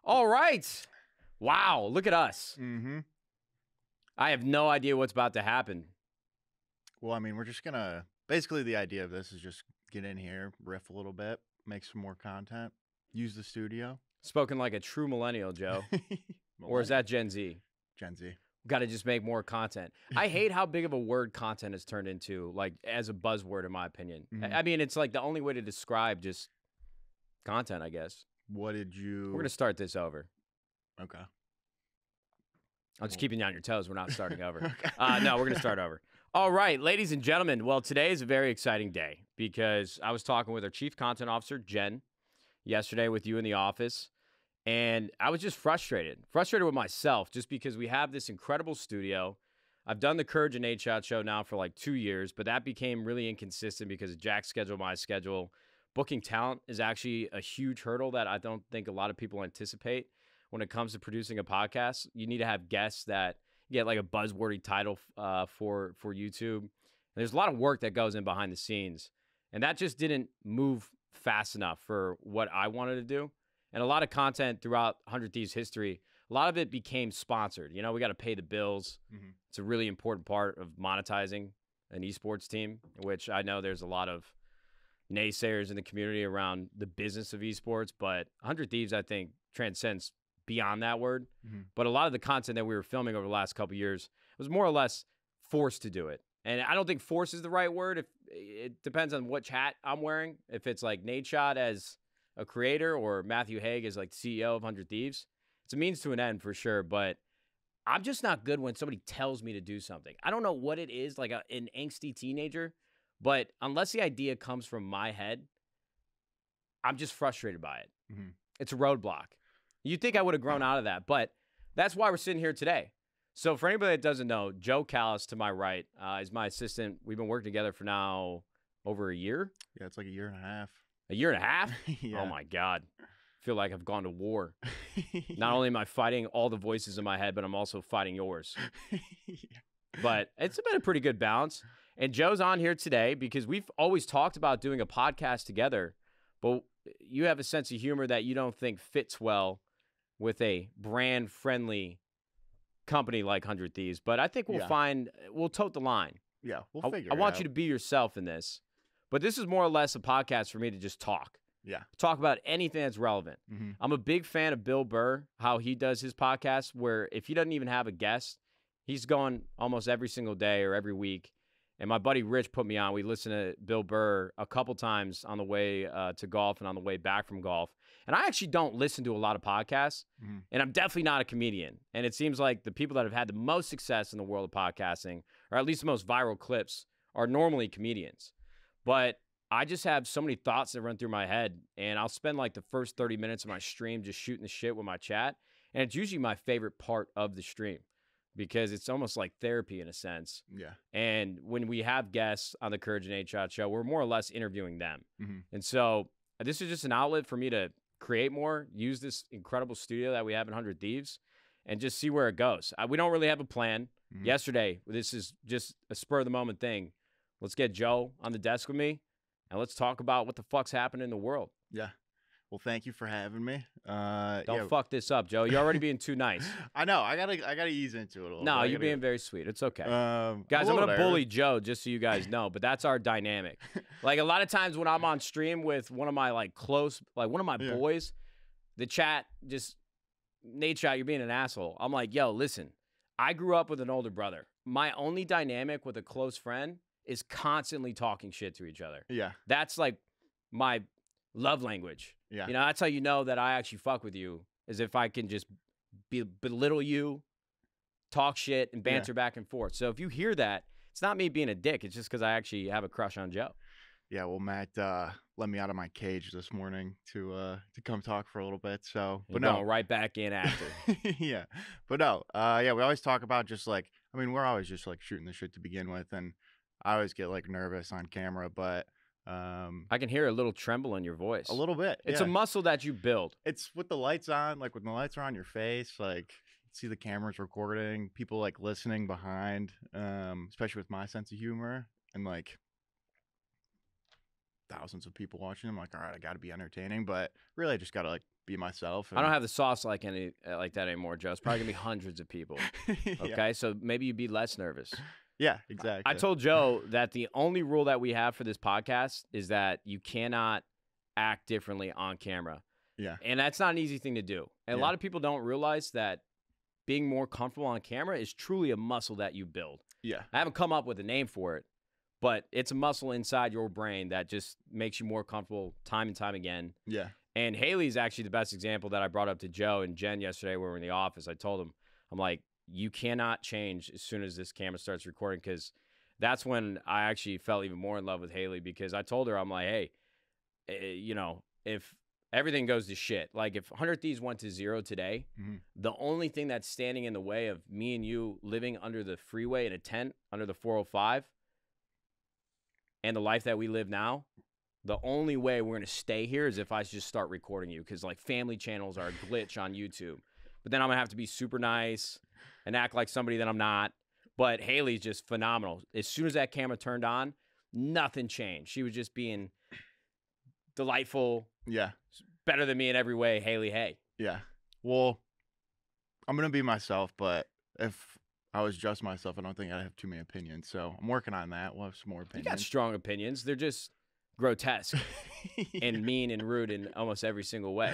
All right. Wow, look at us. Mm-hmm. I have no idea what's about to happen. Well, I mean, we're just gonna basically the idea of this is just get in here, riff a little bit, make some more content, use the studio. Spoken like a true millennial, Joe. Or is that Gen Z? Gen Z? Got to just make more content. I hate how big of a word content has turned into, like, as a buzzword, in my opinion. Mhm. I mean, it's like the only way to describe just content, I guess. What did you? We're going to start this over. Okay. I'm just keeping you on your toes. We're not starting over. Okay. No, we're going to start over. All right, ladies and gentlemen. Well, today is a very exciting day because I was talking with our Chief Content Officer, Jen, yesterday with you in the office. And I was just frustrated with myself just because we have this incredible studio. I've done the Courage and Nadeshot show now for like 2 years, but that became really inconsistent because of Jack's schedule, my schedule. Booking talent is actually a huge hurdle that I don't think a lot of people anticipate when it comes to producing a podcast. You need to have guests that get like a buzzwordy title for YouTube. And there's a lot of work that goes in behind the scenes. And that just didn't move fast enough for what I wanted to do. And a lot of content throughout 100 Thieves history, a lot of it became sponsored. You know, we got to pay the bills. Mm-hmm. It's a really important part of monetizing an esports team, which I know there's a lot of naysayers in the community around the business of esports. But 100 Thieves, I think, transcends beyond that word. Mm-hmm. But a lot of the content that we were filming over the last couple of years was more or less forced to do it. And I don't think force is the right word. If it depends on which hat I'm wearing. If it's like Nadeshot as a creator or Matthew Haig is like CEO of 100 Thieves. It's a means to an end for sure, but I'm just not good when somebody tells me to do something. I don't know what it is, like an angsty teenager, but unless the idea comes from my head, I'm just frustrated by it. Mm-hmm. It's a roadblock. You'd think I would have grown out of that, but that's why we're sitting here today. So for anybody that doesn't know, Joe Callis to my right is my assistant. We've been working together for now over a year. Yeah, it's like a year and a half. A year and a half? Yeah. Oh, my God. I feel like I've gone to war. Not only am I fighting all the voices in my head, but I'm also fighting yours. Yeah. But it's been a pretty good balance. And Joe's on here today because we've always talked about doing a podcast together, but you have a sense of humor that you don't think fits well with a brand-friendly company like 100 Thieves. But I think we'll tote the line. Yeah, we'll figure it out. I want you to be yourself in this. But this is more or less a podcast for me to just talk. Yeah. Talk about anything that's relevant. Mm-hmm. I'm a big fan of Bill Burr, how he does his podcast, where if he doesn't even have a guest, he's going almost every single day or every week. And my buddy Rich put me on. We listened to Bill Burr a couple times on the way to golf and on the way back from golf. And I actually don't listen to a lot of podcasts, Mm-hmm. and I'm definitely not a comedian. And it seems like the people that have had the most success in the world of podcasting, or at least the most viral clips, are normally comedians. But I just have so many thoughts that run through my head, and I'll spend like the first 30 minutes of my stream just shooting the shit with my chat. And it's usually my favorite part of the stream because it's almost like therapy in a sense. Yeah. And when we have guests on the Courage and Nadeshot show, we're more or less interviewing them. Mm-hmm. And so this is just an outlet for me to create more, use this incredible studio that we have in 100 Thieves, and just see where it goes. We don't really have a plan. Mm-hmm. Yesterday, this is just a spur-of-the-moment thing. Let's get Joe on the desk with me, and let's talk about what the fuck's happening in the world. Yeah. Well, thank you for having me. Don't fuck this up, Joe. You're already being too nice. I know. I gotta ease into it a little. No, you're being very sweet. It's okay. I'm Guys, I'm going to bully Joe just so you guys know, but that's our dynamic. Like a lot of times when I'm on stream with one of my like close, like one of my boys, the chat just, Nadeshot, you're being an asshole. I'm like, yo, listen, I grew up with an older brother. My only dynamic with a close friend is constantly talking shit to each other. Yeah. That's like my love language. Yeah. You know, that's how you know that I actually fuck with you, is if I can just belittle you, talk shit, and banter back and forth. So if you hear that, it's not me being a dick. It's just because I actually have a crush on Joe. Yeah, well, Matt let me out of my cage this morning to come talk for a little bit. So, But no, right back in after. Yeah, but no, yeah, we always talk about just like, I mean, we're always just like shooting the shit to begin with, and I always get like nervous on camera, but I can hear a little tremble in your voice. a little bit. It's a muscle that you build. It's with the lights on, like when the lights are on your face, like see the cameras recording, people like listening behind, especially with my sense of humor, and like thousands of people watching. I'm like, all right, I got to be entertaining, but really, I just got to like be myself. I don't have the sauce like that anymore, Joe. It's probably gonna be hundreds of people. Okay, so maybe you'd be less nervous. Yeah, exactly. I told Joe that the only rule that we have for this podcast is that you cannot act differently on camera. Yeah. And that's not an easy thing to do. And a lot of people don't realize that being more comfortable on camera is truly a muscle that you build. Yeah. I haven't come up with a name for it, but it's a muscle inside your brain that just makes you more comfortable time and time again. Yeah. And Haley's actually the best example that I brought up to Joe and Jen yesterday when we were in the office. I told them, I'm like, you cannot change as soon as this camera starts recording, because that's when I actually fell even more in love with Haley, because I told her, I'm like, hey, you know, if everything goes to shit, like if 100 Thieves went to 0 today, the only thing that's standing in the way of me and you living under the freeway in a tent under the 405 and the life that we live now, the only way we're going to stay here is if I just start recording you, because like family channels are a glitch on YouTube. But then I'm going to have to be super nice and act like somebody that I'm not. But Haley's just phenomenal. As soon as that camera turned on, nothing changed. She was just being delightful. Yeah. Better than me in every way. Haley, hey. Yeah. Well, I'm going to be myself, but if I was just myself, I don't think I'd have too many opinions. So I'm working on that. We'll have some more opinions. You got strong opinions. They're just grotesque and mean and rude in almost every single way.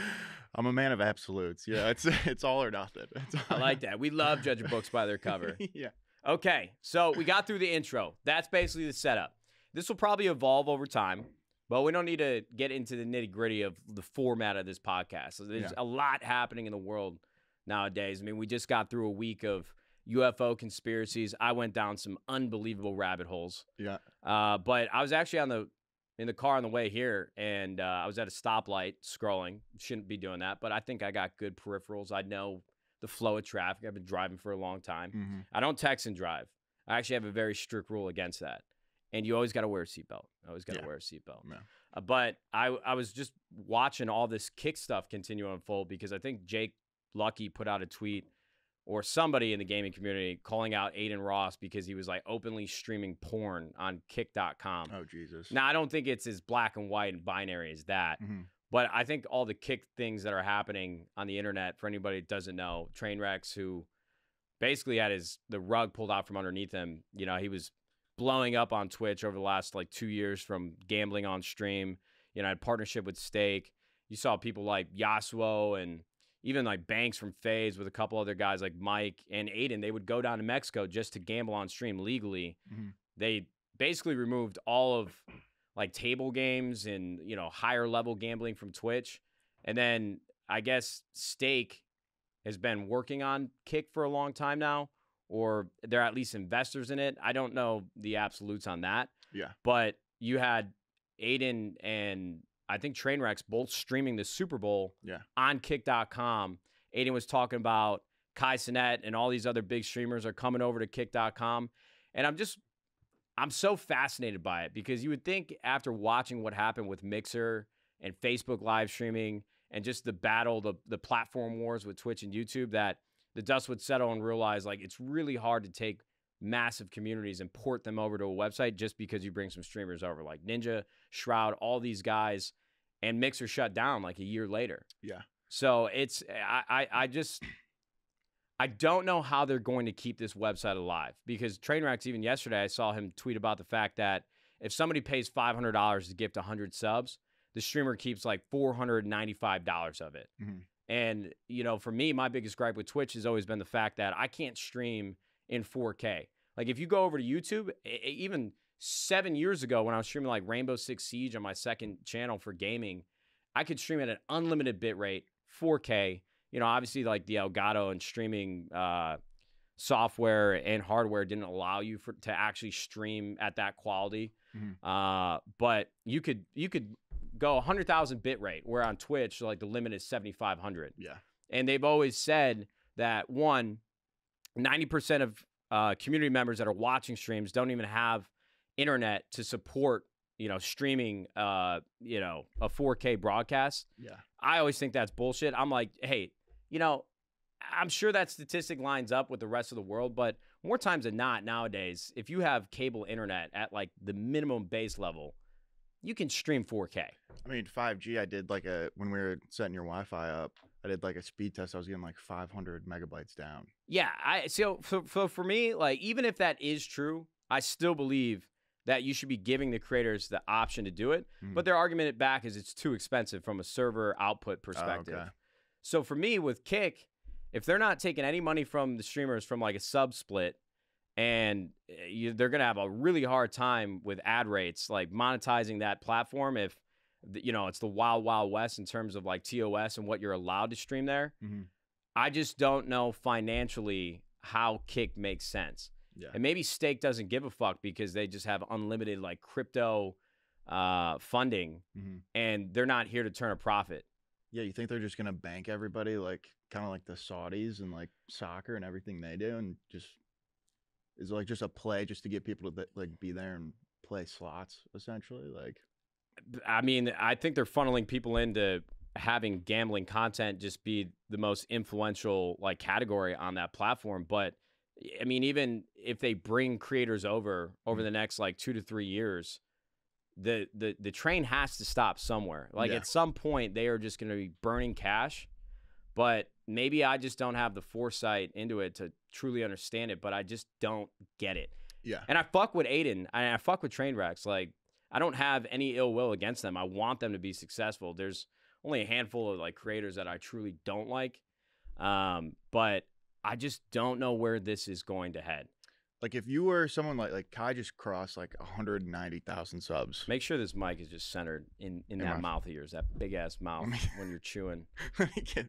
I'm a man of absolutes. Yeah, it's all or nothing. I like that. We love judging books by their cover. Yeah. Okay, so we got through the intro. That's basically the setup. This will probably evolve over time, but we don't need to get into the nitty-gritty of the format of this podcast. So there's a lot happening in the world nowadays. I mean, we just got through a week of UFO conspiracies. I went down some unbelievable rabbit holes. Yeah. But I was actually in the car on the way here, and I was at a stoplight scrolling. Shouldn't be doing that, but I think I got good peripherals. I know the flow of traffic. I've been driving for a long time. I don't text and drive. I actually have a very strict rule against that. And you always got to wear a seatbelt. Always got to wear a seatbelt. Yeah. But I was just watching all this kick stuff continue to unfold, because I think Jake Lucky put out a tweet, or somebody in the gaming community, calling out Aiden Ross because he was like openly streaming porn on kick.com. Oh, Jesus. Now, I don't think it's as black and white and binary as that. But I think all the kick things that are happening on the internet, for anybody that doesn't know, Trainwrecks, who basically had the rug pulled out from underneath him. You know, he was blowing up on Twitch over the last like 2 years from gambling on stream. You know, had partnership with Stake. You saw people like Yasuo and even like Banks from FaZe with a couple other guys like Mike and Aiden. They would go down to Mexico just to gamble on stream legally. They basically removed all of like table games and, you know, higher level gambling from Twitch. And then I guess Stake has been working on Kick for a long time now, or they're at least investors in it. I don't know the absolutes on that. Yeah. But you had Aiden and I think Trainwrecks both streaming the Super Bowl on kick.com. Aiden was talking about Cenat and all these other big streamers are coming over to kick.com. And I'm so fascinated by it, because you would think after watching what happened with Mixer and Facebook live streaming and just the battle, the platform wars with Twitch and YouTube, that the dust would settle and realize like it's really hard to take massive communities and port them over to a website just because you bring some streamers over, like Ninja, Shroud, all these guys, and Mixer shut down like a year later. Yeah. So it's I don't know how they're going to keep this website alive, because Trainwrecks, even yesterday, I saw him tweet about the fact that if somebody pays $500 to gift 100 subs, the streamer keeps like $495 of it. And, you know, for me, my biggest gripe with Twitch has always been the fact that I can't stream in 4K. Like if you go over to YouTube, even 7 years ago when I was streaming like Rainbow Six Siege on my second channel for gaming, I could stream at an unlimited bit rate, 4K. You know, obviously like the Elgato and streaming software and hardware didn't allow you to actually stream at that quality. But you could go 100,000 bit rate, where on Twitch, like the limit is 7,500. Yeah. And they've always said that 90% of community members that are watching streams don't even have internet to support, you know, streaming, you know, a 4K broadcast. Yeah. I always think that's bullshit. I'm like, hey, you know, I'm sure that statistic lines up with the rest of the world, but more times than not nowadays, if you have cable internet at like the minimum base level, you can stream 4K. I mean, 5G, I did like when we were setting your Wi-Fi up, I did like a speed test. I was getting like 500 megabytes down. Yeah, so for me, like, even if that is true, I still believe that you should be giving the creators the option to do it. But their argument back is it's too expensive from a server output perspective. Okay. So for me, with Kick, if they're not taking any money from the streamers from like a sub split, and they're going to have a really hard time with ad rates, like monetizing that platform if, it's the wild, wild west in terms of like TOS and what you're allowed to stream there. I just don't know financially how Kick makes sense. Yeah. And maybe Stake doesn't give a fuck because they just have unlimited like crypto funding, and they're not here to turn a profit. Yeah, you think they're just gonna bank everybody like kind of like the Saudis and like soccer and everything they do, and just is it like just a play just to get people to like be there and play slots essentially? Like, I mean, I think they're funneling people into having gambling content just be the most influential like category on that platform. But I mean, even if they bring creators over the next like 2 to 3 years, the train has to stop somewhere. Like at some point they are just going to be burning cash, but maybe I just don't have the foresight into it to truly understand it, but I just don't get it. Yeah. And I fuck with Aiden, and I fuck with Trainwrecks. Like, I don't have any ill will against them. I want them to be successful. There's only a handful of like creators that I truly don't like. But I just don't know where this is going to head. Like if you were someone like Kai just crossed like 190,000 subs. Make sure this mic is just centered in that mouth of yours, that big ass mouth when you're chewing.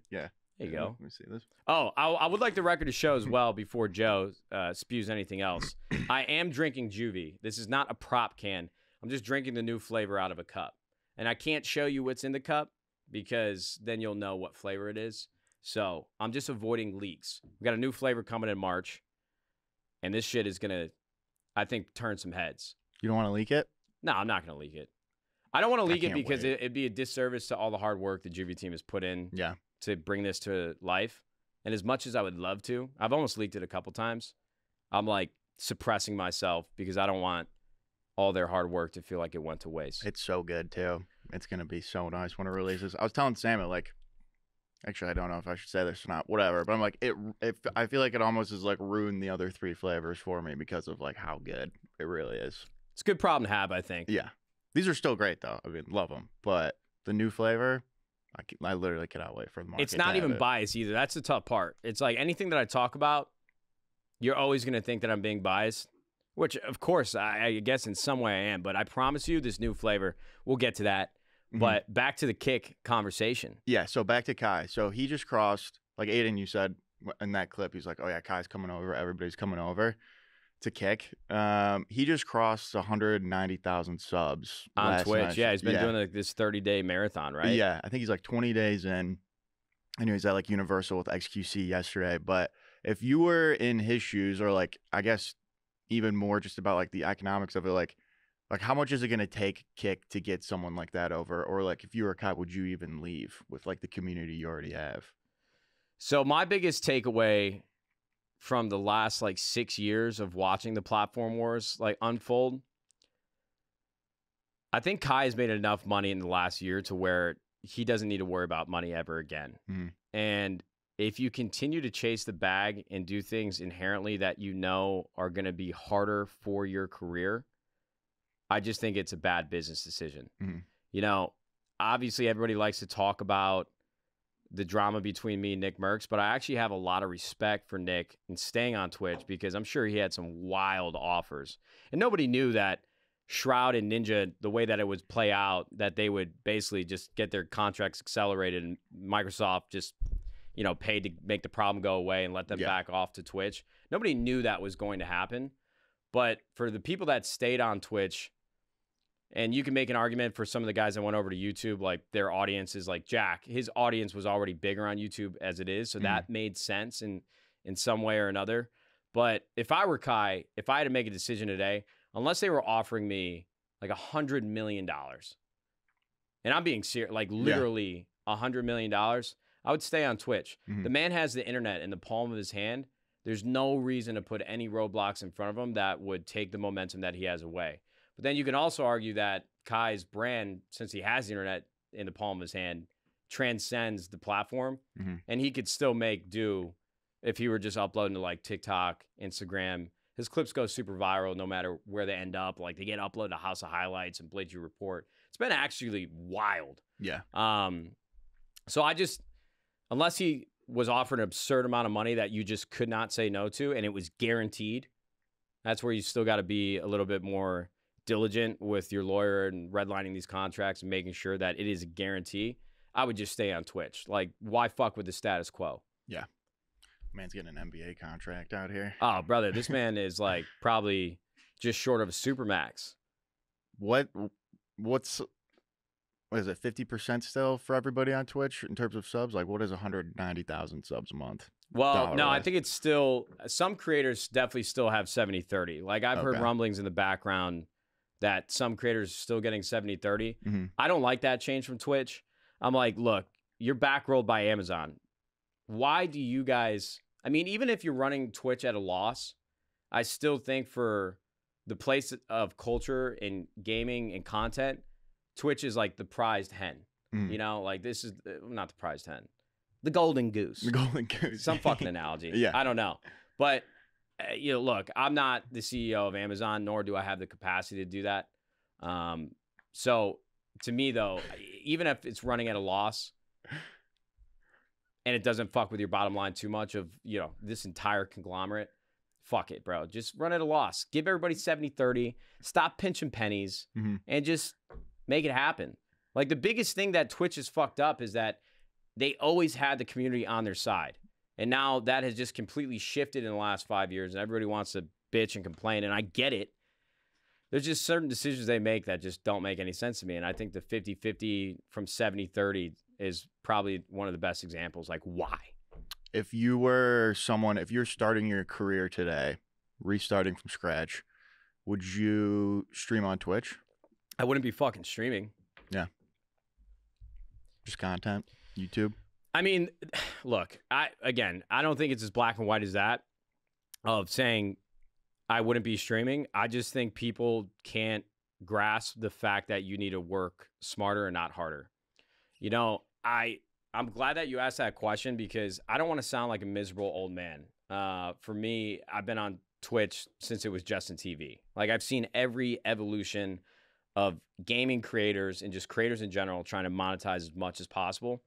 Yeah. There you go. Let me see this. Oh, I would like the record to show as well before Joe spews anything else. I am drinking Juvee. This is not a prop can. I'm just drinking the new flavor out of a cup. And I can't show you what's in the cup because then you'll know what flavor it is. So I'm just avoiding leaks. We got a new flavor coming in March. And this shit is going to, I think, turn some heads. You don't want to leak it? No, I'm not going to leak it. I don't want to leak it because it'd be a disservice to all the hard work the Juvee team has put in to bring this to life. And as much as I would love to, I've almost leaked it a couple times. I'm like suppressing myself because I don't want all their hard work to feel like it went to waste. It's so good too. It's going to be so nice when it releases. I was telling Sam it like, actually, I don't know if I should say this or not, whatever. But I'm like, I feel like it almost has like ruined the other 3 flavors for me because of like how good it really is. It's a good problem to have, I think. Yeah. These are still great though. I mean, love them. But the new flavor, I literally cannot wait for the market. It's not even biased either. That's the tough part. It's like anything that I talk about, you're always going to think that I'm being biased, which of course I guess in some way I am. But I promise you this new flavor, we'll get to that. But back to the Kick conversation. Yeah, so back to Kai. So he just crossed, like Aiden, you said in that clip, he's like, oh yeah, Kai's coming over. Everybody's coming over to Kick. He just crossed 190,000 subs on Twitch. Night. Yeah, he's been doing like this 30-day marathon, right? Yeah, I think he's like 20 days in. I knew he's at like Universal with XQC yesterday. But if you were in his shoes, or like, I guess even more just about like the economics of it, like how much is it going to take Kick to get someone like that over? Or like if you were a Kai, would you even leave with like the community you already have? So my biggest takeaway from the last like 6 years of watching the platform wars like unfold, I think Kai has made enough money in the last year to where he doesn't need to worry about money ever again. And if you continue to chase the bag and do things inherently that you know are going to be harder for your career, I just think it's a bad business decision. You know, obviously everybody likes to talk about the drama between me and Nick Merckx, but I actually have a lot of respect for Nick and staying on Twitch because I'm sure he had some wild offers. And nobody knew that Shroud and Ninja, the way that it would play out, that they would basically just get their contracts accelerated and Microsoft just, you know, paid to make the problem go away and let them back off to Twitch. Nobody knew that was going to happen. But for the people that stayed on Twitch, and you can make an argument for some of the guys that went over to YouTube, like their audience is like Jack. His audience was already bigger on YouTube as it is, so that made sense in some way or another. But if I were Kai, if I had to make a decision today, unless they were offering me like $100 million, and I'm being serious, like literally $100 million, I would stay on Twitch. The man has the internet in the palm of his hand. There's no reason to put any roadblocks in front of him that would take the momentum that he has away. But then you can also argue that Kai's brand, since he has the internet in the palm of his hand, transcends the platform, and he could still make do if he were just uploading to like TikTok, Instagram. His clips go super viral no matter where they end up. Like they get uploaded to House of Highlights and Blade You Report. It's been actually wild. Yeah. So I just, unless he was offered an absurd amount of money that you just could not say no to, and it was guaranteed, that's where you still got to be a little bit more diligent with your lawyer and redlining these contracts and making sure that it is a guarantee. I would just stay on Twitch. Like, why fuck with the status quo? Yeah. Man's getting an NBA contract out here. Oh, brother, this man is like probably just short of a supermax. What's what is it, 50% still for everybody on Twitch in terms of subs? Like, what is 190,000 subs a month? Well, no, I think it's still, some creators definitely still have 70-30. Like, I've heard rumblings in the background that some creators are still getting 70-30. I don't like that change from Twitch. I'm like, look, you're backrolled by Amazon. Why do you guys, I mean, even if you're running Twitch at a loss, I still think for the place of culture and gaming and content, Twitch is like the prized hen. You know, like this is not the prized hen, the golden goose. The golden goose. Some fucking analogy. Yeah. I don't know. But, you know, look, I'm not the CEO of Amazon, nor do I have the capacity to do that. So to me, though, even if it's running at a loss and it doesn't fuck with your bottom line too much of, you know, this entire conglomerate, fuck it, bro. Just run at a loss. Give everybody 70-30. Stop pinching pennies and just make it happen. Like, the biggest thing that Twitch has fucked up is that they always had the community on their side. And now that has just completely shifted in the last 5 years, and everybody wants to bitch and complain, and I get it. There's just certain decisions they make that just don't make any sense to me, and I think the 50-50 from 70-30 is probably one of the best examples. Like, why? If you were someone, if you're starting your career today, restarting from scratch, would you stream on Twitch? I wouldn't be fucking streaming. Yeah. Just content, YouTube. I mean, look, I don't think it's as black and white as that of saying I wouldn't be streaming. I just think people can't grasp the fact that you need to work smarter and not harder. You know, I'm glad that you asked that question because I don't want to sound like a miserable old man. For me, I've been on Twitch since it was Justin TV. Like, I've seen every evolution of gaming creators and just creators in general trying to monetize as much as possible.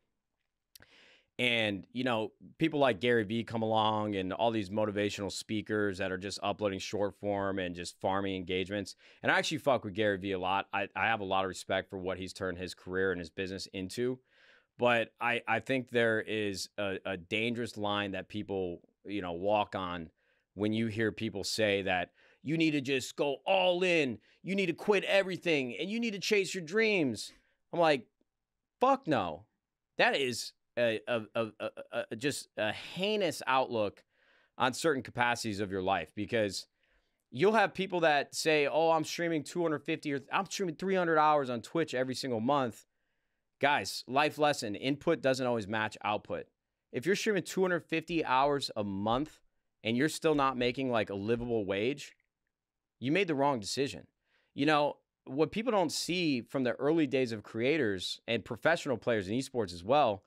And, you know, people like Gary Vee come along and all these motivational speakers that are just uploading short form and just farming engagements. And I actually fuck with Gary Vee a lot. I have a lot of respect for what he's turned his career and his business into. But I think there is a dangerous line that people, you know, walk on when you hear people say that you need to just go all in, you need to quit everything, and you need to chase your dreams. I'm like, fuck no. That is just a heinous outlook on certain capacities of your life, because you'll have people that say, oh, I'm streaming 250 or I'm streaming 300 hours on Twitch every single month. Guys, life lesson, input doesn't always match output. If you're streaming 250 hours a month and you're still not making like a livable wage, you made the wrong decision. You know, what people don't see from the early days of creators and professional players in esports as well,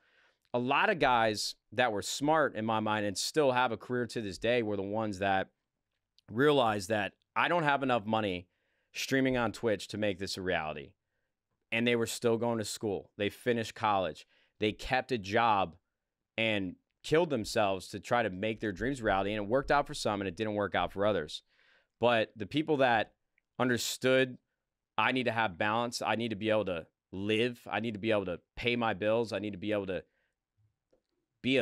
a lot of guys that were smart in my mind and still have a career to this day were the ones that realized that I don't have enough money streaming on Twitch to make this a reality. And they were still going to school. They finished college. They kept a job and killed themselves to try to make their dreams reality. And it worked out for some and it didn't work out for others. But the people that understood, I need to have balance. I need to be able to live. I need to be able to pay my bills. I need to be able to be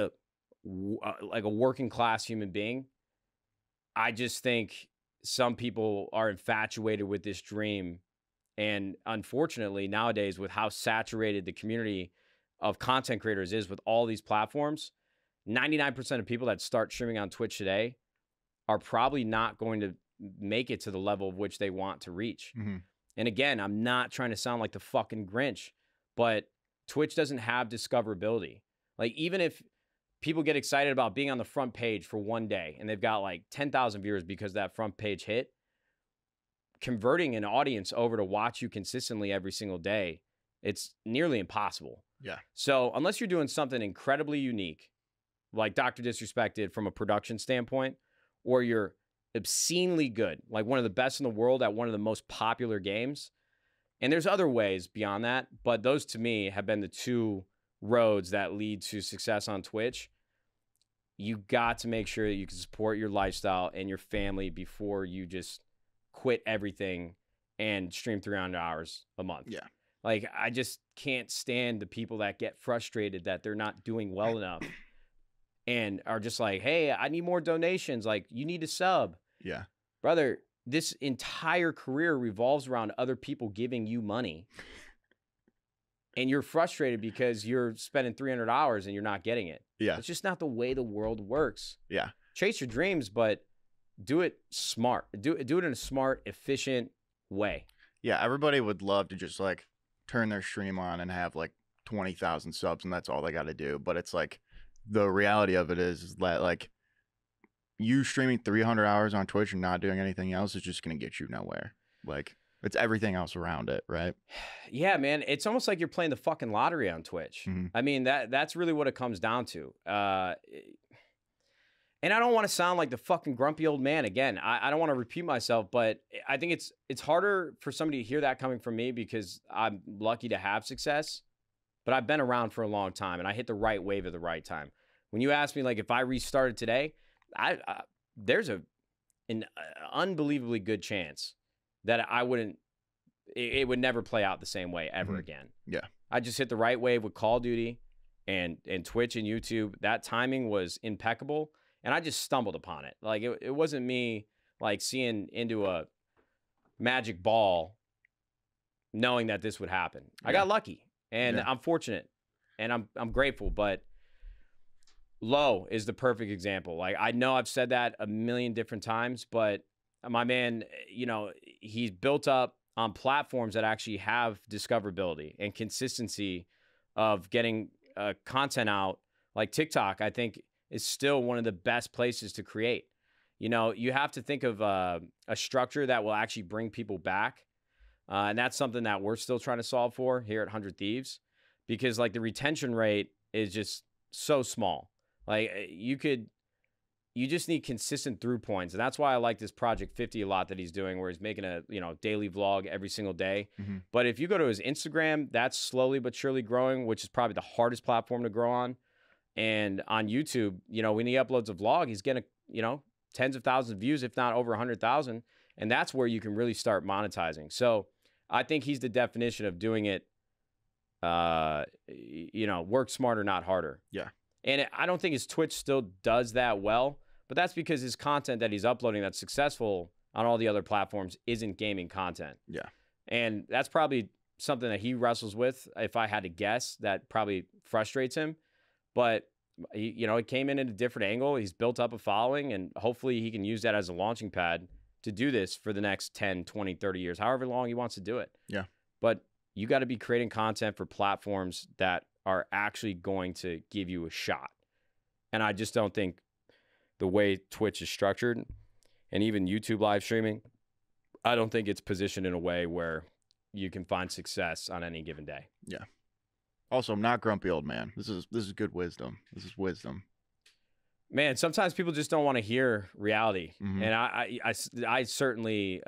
like a working class human being. I just think some people are infatuated with this dream. And unfortunately, nowadays, with how saturated the community of content creators is with all these platforms, 99% of people that start streaming on Twitch today are probably not going to make it to the level of which they want to reach. And again, I'm not trying to sound like the fucking Grinch, but Twitch doesn't have discoverability. Like, even if people get excited about being on the front page for one day and they've got like 10,000 viewers because that front page hit, converting an audience over to watch you consistently every single day, it's nearly impossible. Yeah. So unless you're doing something incredibly unique, like Dr. Disrespected from a production standpoint, or you're obscenely good, like one of the best in the world at one of the most popular games. And there's other ways beyond that, but those to me have been the two roads that lead to success on Twitch. You got to make sure that you can support your lifestyle and your family before you just quit everything and stream 300 hours a month. Yeah. Like, I just can't stand the people that get frustrated that they're not doing well enough and are just like, hey, I need more donations. Like, you need to sub. Yeah. Brother, this entire career revolves around other people giving you money. And you're frustrated because you're spending 300 hours and you're not getting it. Yeah. It's just not the way the world works. Yeah. Chase your dreams, but do it smart. Do it in a smart, efficient way. Yeah. Everybody would love to just like turn their stream on and have like 20,000 subs and that's all they got to do. But it's like the reality of it is that like you streaming 300 hours on Twitch and not doing anything else is just going to get you nowhere. Like it's everything else around it, right? Yeah, man. It's almost like you're playing the fucking lottery on Twitch. Mhm. I mean, that's really what it comes down to. And I don't want to sound like the fucking grumpy old man again. I don't want to repeat myself, but I think it's harder for somebody to hear that coming from me because I'm lucky to have success, but I've been around for a long time and I hit the right wave at the right time. When you ask me, like, if I restarted today, there's an unbelievably good chance that I wouldn't, it would never play out the same way ever again. Yeah. I just hit the right wave with Call of Duty and Twitch and YouTube. That timing was impeccable. And I just stumbled upon it. Like, it wasn't me, like, seeing into a magic ball knowing that this would happen. I got lucky, and I'm fortunate, and I'm grateful, but Low is the perfect example. Like, I know I've said that a million different times, but my man, you know, he's built up on platforms that actually have discoverability and consistency of getting content out. Like TikTok, I think, is still one of the best places to create. You know, you have to think of a structure that will actually bring people back. And that's something that we're still trying to solve for here at 100 Thieves, because like the retention rate is just so small. Like you just need consistent through points. And that's why I like this Project 50 a lot that he's doing, where he's making a, you know, daily vlog every single day. Mm-hmm. But if you go to his Instagram, that's slowly but surely growing, which is probably the hardest platform to grow on. And on YouTube, you know, when he uploads a vlog, he's getting, you know, tens of thousands of views, if not over 100,000. And that's where you can really start monetizing. So I think he's the definition of doing it, you know, work smarter, not harder. Yeah. And I don't think his Twitch still does that well, but that's because his content that he's uploading that's successful on all the other platforms isn't gaming content. Yeah. And that's probably something that he wrestles with. If I had to guess, that probably frustrates him. But, you know, it came in at a different angle. He's built up a following, and hopefully he can use that as a launching pad to do this for the next 10, 20, 30 years, however long he wants to do it. Yeah. But you got to be creating content for platforms that are actually going to give you a shot. And I just don't think the way Twitch is structured and even YouTube live streaming, I don't think it's positioned in a way where you can find success on any given day. Yeah. Also, I'm not grumpy old man. This is good wisdom. This is wisdom. Man, sometimes people just don't want to hear reality. Mm-hmm. And I certainly,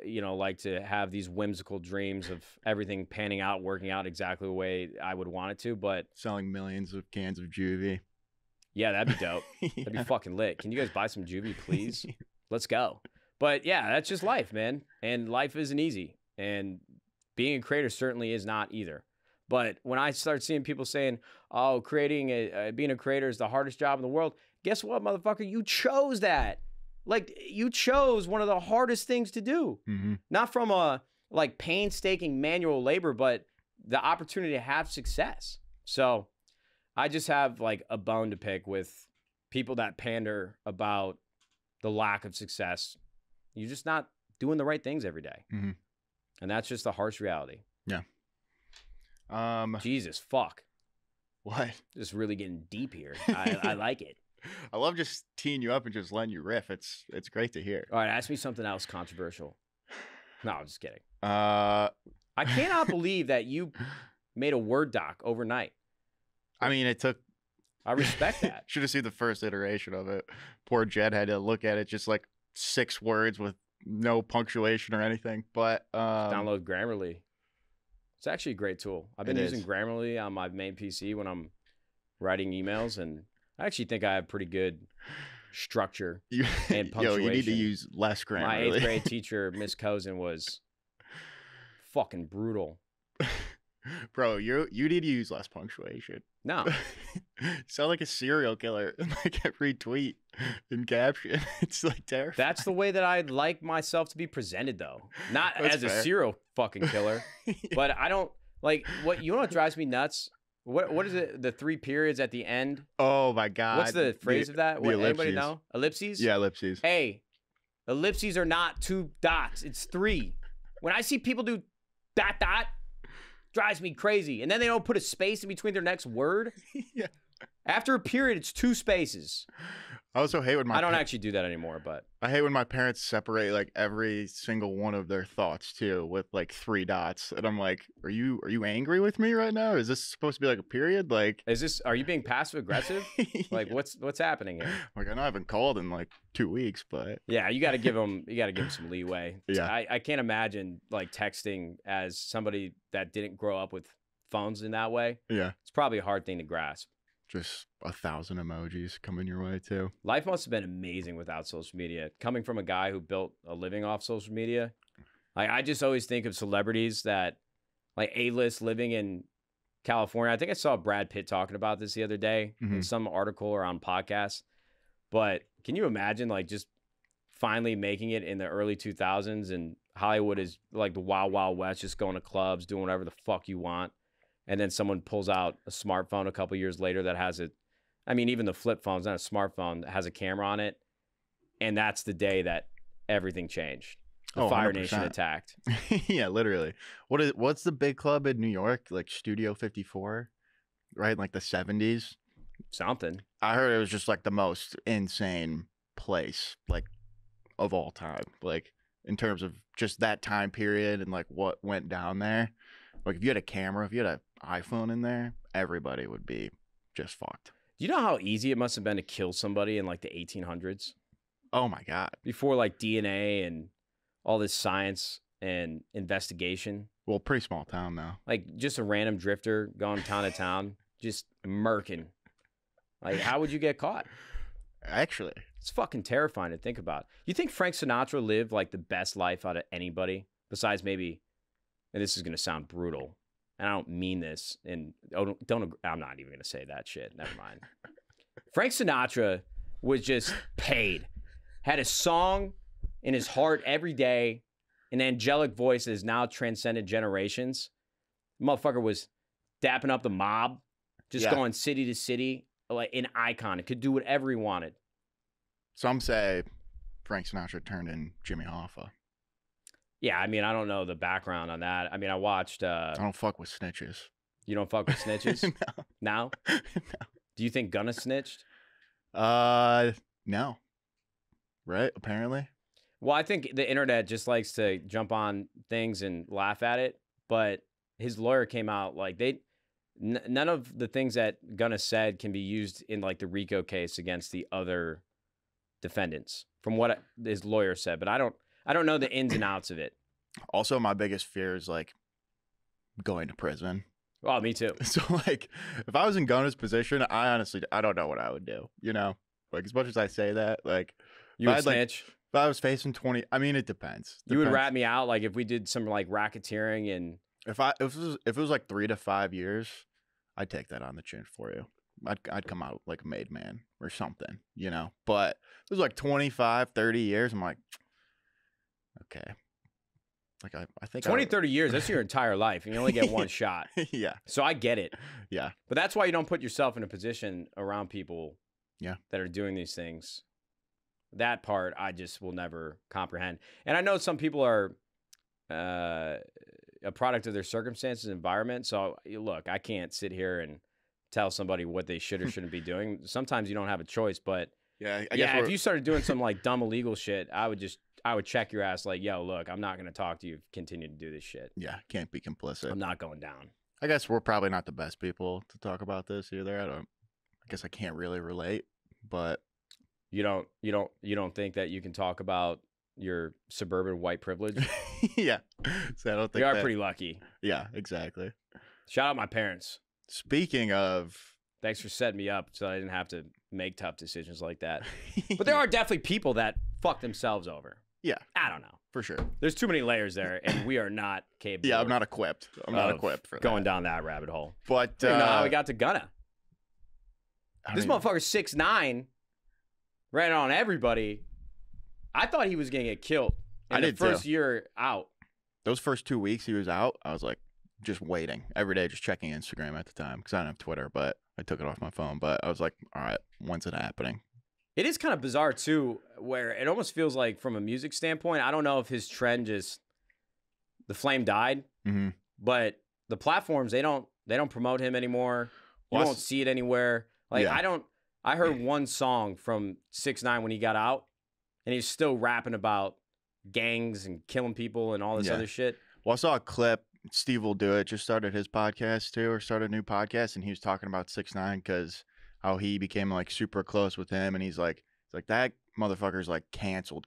you know, like to have these whimsical dreams of everything panning out, working out exactly the way I would want it to. But selling millions of cans of Juvee. Yeah, that'd be dope. That'd be fucking lit. Can you guys buy some Juvee, please? Let's go. But yeah, that's just life, man. And life isn't easy. And being a creator certainly is not either. But when I start seeing people saying, oh, being a creator is the hardest job in the world, guess what, motherfucker? You chose that. Like, you chose one of the hardest things to do. Mm-hmm. Not from a, like, painstaking manual labor, but the opportunity to have success. So I just have, like, a bone to pick with people that pander about the lack of success. You're just not doing the right things every day. Mm-hmm. And that's just the harsh reality. Yeah. Jesus, fuck. What? Just really getting deep here. I like it. I love just teeing you up and just letting you riff. It's great to hear. All right, ask me something else controversial. No, I'm just kidding. I I cannot believe that you made a Word doc overnight. I mean, it took. I respect that. Should have seen the first iteration of it. Poor Jed had to look at it just like 6 words with no punctuation or anything. But Download Grammarly. It's actually a great tool. I've been using Grammarly on my main PC when I'm writing emails, and I actually think I have pretty good structure and punctuation. Yo, you need to use less Grammarly. My 8th grade teacher, Miss Cozen, was fucking brutal. Bro, you need to use less punctuation. No. You sound like a serial killer in like every tweet and caption. It's like terrifying. That's the way that I'd like myself to be presented, though. Not That's as fair. a serial fucking killer, but I don't like what you know what drives me nuts? What is it? The 3 periods at the end? Oh my god. What's the phrase of that? What, anybody ellipses. know? Ellipses? Yeah, ellipses. Hey, ellipses are not 2 dots. It's 3. When I see people do ... drives me crazy. And then they don't put a space in between their next word. Yeah. After a period, it's 2 spaces. I also hate when I don't actually do that anymore, but I hate when my parents separate like every single one of their thoughts too with like 3 dots, and I'm like, are you angry with me right now? Is this supposed to be like a period? Like, are you being passive aggressive? Like, what's happening here? Like, I know I haven't called in like 2 weeks, but yeah, you got to give them some leeway. Yeah. I can't imagine like texting as somebody that didn't grow up with phones in that way. yeah, It's probably a hard thing to grasp. just 1,000 emojis coming your way too. Life must have been amazing without social media. Coming from a guy who built a living off social media, like I just always think of celebrities that, like A-list living in California. I think I saw Brad Pitt talking about this the other day in some article or on podcast. But can you imagine like just finally making it in the early 2000s and Hollywood is like the wild, wild west, just going to clubs, doing whatever the fuck you want. And then someone pulls out a smartphone a couple years later that has it. I mean, even the flip phone's not a smartphone that has a camera on it. And that's the day that everything changed. The Fire 100%. Nation attacked. Yeah, literally. What's the big club in New York? Like Studio 54, right? In like the 70s. Something. I heard it was just like the most insane place like of all time. Like in terms of just that time period and like what went down there. Like if you had a camera, if you had an iPhone in there, everybody would be just fucked. Do you know how easy it must have been to kill somebody in like the 1800s? Oh my God. Before like DNA and all this science and investigation? Well, pretty small town now. Like just a random drifter going town to town, just murking. Like how would you get caught? Actually, It's fucking terrifying to think about. You think Frank Sinatra lived like the best life out of anybody besides maybe, and this is going to sound brutal, and I don't mean this, and I'm not even going to say that shit. Never mind. Frank Sinatra was just paid, had a song in his heart every day, an angelic voice that has now transcended generations. Motherfucker was dapping up the mob, just going city to city, like an icon. It could do whatever he wanted. some say Frank Sinatra turned in Jimmy Hoffa. Yeah, I mean, I don't know the background on that. I mean, I watched... I don't fuck with snitches. You don't fuck with snitches? No. Now? No. Do you think Gunna snitched? No. Right? Apparently. Well, I think the internet just likes to jump on things and laugh at it. But his lawyer came out like none of the things that Gunna said can be used in like the RICO case against the other defendants, from what his lawyer said. But I don't know the ins and outs of it. Also, my biggest fear is like going to prison. Oh, me too. So like, if I was in Gunna's position, I don't know what I would do. You know, like as much as I say that, like You would I'd, like, snitch? if I was facing 20, I mean, it depends. You would rat me out like if we did some like racketeering and If it was like 3 to 5 years, I'd take that on the chin for you. I'd come out like a made man or something, you know. But if it was like 25, 30 years, I'm like, okay. Like I think 20, 30 years, that's your entire life. And you only get one shot. Yeah. So I get it. Yeah. But that's why you don't put yourself in a position around people that are doing these things. That part I just will never comprehend. And I know some people are a product of their circumstances and environment. So look, I can't sit here and tell somebody what they should or shouldn't be doing. Sometimes you don't have a choice, but I guess if you started doing some like dumb illegal shit, I I would check your ass like, yo, look, I'm not gonna talk to you if you continue to do this shit. Yeah, can't be complicit. I'm not going down. I guess we're probably not the best people to talk about this either. I guess I can't really relate, but you don't think that you can talk about your suburban white privilege? Yeah. So I don't think we are pretty lucky. Yeah, exactly. Shout out my parents. Speaking of, thanks for setting me up so I didn't have to make tough decisions like that. But there are definitely people that fuck themselves over. Yeah. I don't know. For sure. There's too many layers there, and we are not capable. Yeah, I'm not equipped. I'm not equipped for going down that rabbit hole. But I don't know how we got to Gunna. This motherfucker 6'9", ran on everybody. I thought he was gonna get killed in the first year out. Those first 2 weeks he was out, I was like just waiting every day, just checking Instagram at the time because I don't have Twitter, but I took it off my phone. But I was like, all right, when's it happening? It is kind of bizarre too, where it almost feels like from a music standpoint, I don't know if his trend just the flame died, but the platforms they don't promote him anymore. You won't see it anywhere. Like I heard one song from 6ix9ine when he got out, and he's still rapping about gangs and killing people and all this other shit. Well, I saw a clip. Steve Will Do It just started his podcast too, or started a new podcast, and he was talking about 6ix9ine because how he became like super close with him, and he's like that motherfucker's like canceled.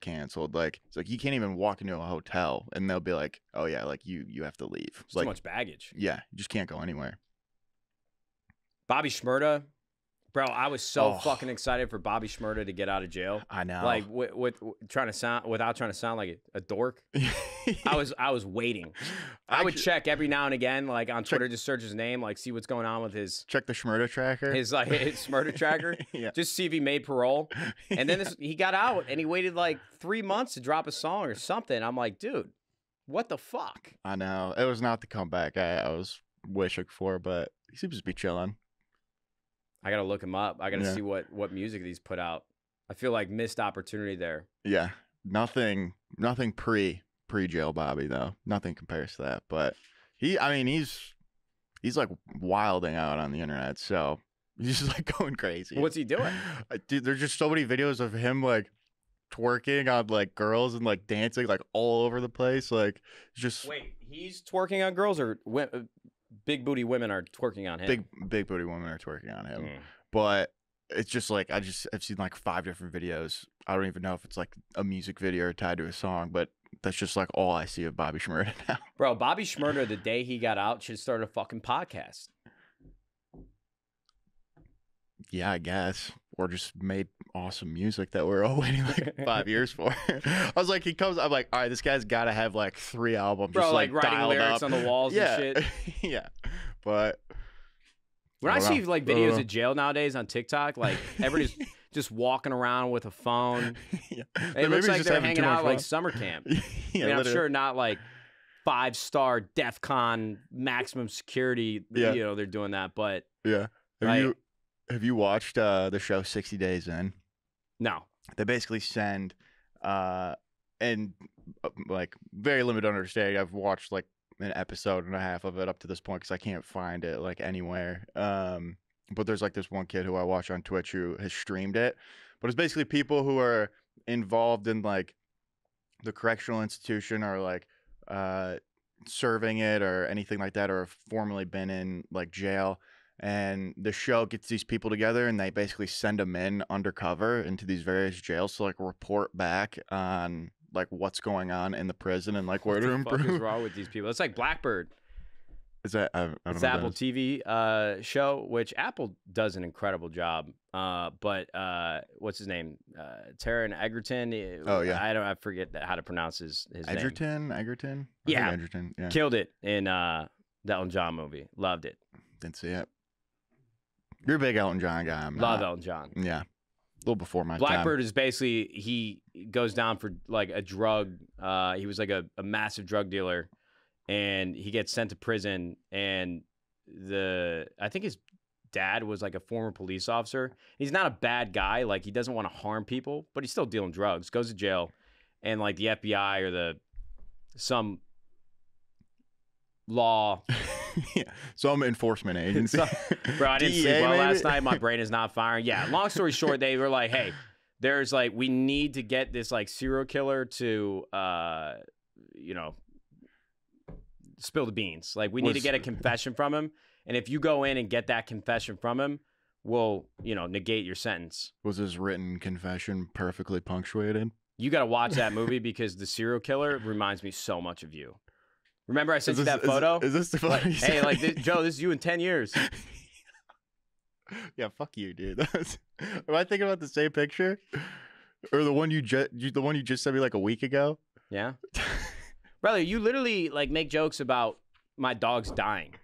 Like it's like you can't even walk into a hotel, and they'll be like, oh yeah, like you have to leave. It's like, too much baggage. Yeah, you just can't go anywhere. Bobby Shmurda. Bro, I was so fucking excited for Bobby Shmurda to get out of jail. I know. Like without trying to sound like a dork. I was waiting. I would check every now and again, like on Twitter, just search his name, like see what's going on with his. Check the Shmurda tracker. His Shmurda tracker. Yeah. Just see if he made parole. And then he got out and he waited like 3 months to drop a song or something. I'm like, dude, what the fuck? I know. It was not the comeback I was wishing for, but he seems to be chilling. I gotta look him up. I gotta see what music he's put out. I feel like missed opportunity there. Yeah, nothing pre-jail Bobby though. Nothing compares to that. But he's like wilding out on the internet. So he's just like going crazy. What's he doing? Dude, there's just so many videos of him like twerking on like girls and like dancing like all over the place. Like just wait, he's twerking on girls or big booty women are twerking on him. Big booty women are twerking on him. But it's just like I've seen like 5 different videos. I don't even know if it's like a music video or tied to a song, but that's just like all I see of Bobby Shmurda now. Bro, Bobby Shmurda, the day he got out, should start a fucking podcast. Yeah, I guess. Or just made awesome music that we're all waiting like 5 years for. I was like, I'm like, all right, this guy's got to have like 3 albums. Bro, just like writing lyrics up on the walls and shit. Yeah. But when I see like videos of jail nowadays on TikTok, like everybody's just walking around with a phone. Yeah. It looks like they're hanging out like summer camp. Yeah, I mean, I'm sure not like 5-star DEF CON maximum security. Yeah. You know, they're doing that, but yeah. Have you watched the show 60 Days In? No. They basically send and like very limited understanding. I've watched like an episode and a half of it up to this point because I can't find it like anywhere. But there's like this one kid who I watch on Twitch who has streamed it. But it's basically people who are involved in like the correctional institution or like serving it or anything like that, or have formerly been in like jail. And the show gets these people together and they basically send them in undercover into these various jails to like report back on like what's going on in the prison and like where to improve. What the fuck is wrong with these people? It's like Blackbird. Is that I don't it's know Apple TV show, which Apple does an incredible job. But what's his name? Taron Egerton. Oh yeah. I forget how to pronounce his Egerton. name. Egerton. Yeah. Egerton. Yeah. Killed it in the Elton John movie. Loved it. Didn't see it. You're a big Elton John guy. I'm Love not. Elton John. Yeah. A little before my Blackbird time. is basically he goes down for like a drug. He was like a massive drug dealer, and he gets sent to prison. And I think his dad was like a former police officer. He's not a bad guy. Like he doesn't want to harm people, but he's still dealing drugs. Goes to jail, and like the FBI or some law. Yeah. Some enforcement agency. Bro, I didn't DEA sleep well maybe? last night. My brain is not firing. Yeah, long story short, they were like, hey, there's like, we need to get this like serial killer to, you know, spill the beans. Like, we need to get a confession from him. And if you go in and get that confession from him, we'll, you know, negate your sentence. Was his written confession perfectly punctuated? You got to watch that movie because the serial killer reminds me so much of you. Remember I sent you that photo? Is this the photo? Like, hey, like, Joe, this is you in 10 years. Yeah, fuck you, dude. Am I thinking about the same picture, or the one you just sent me like a week ago? Yeah, brother, you literally like make jokes about my dogs dying.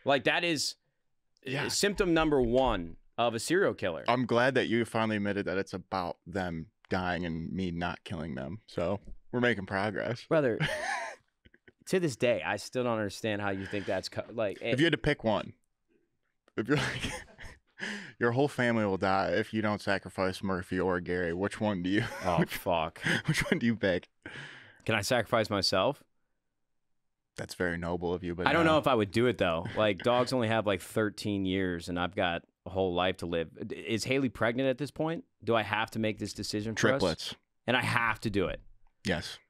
Like, that is symptom number one of a serial killer. I'm glad that you finally admitted that it's about them dying and me not killing them. So we're making progress, brother. To this day, I still don't understand how you think that's like. If you had to pick one, if you're like. Your whole family will die if you don't sacrifice Murphy or Gary. Which one do you? Oh, fuck. Which one do you pick? Can I sacrifice myself? That's very noble of you, but I don't know if I would do it, though. Like, dogs only have like 13 years, and I've got a whole life to live. Is Haley pregnant at this point? Do I have to make this decision for triplets? Us? And I have to do it. Yes.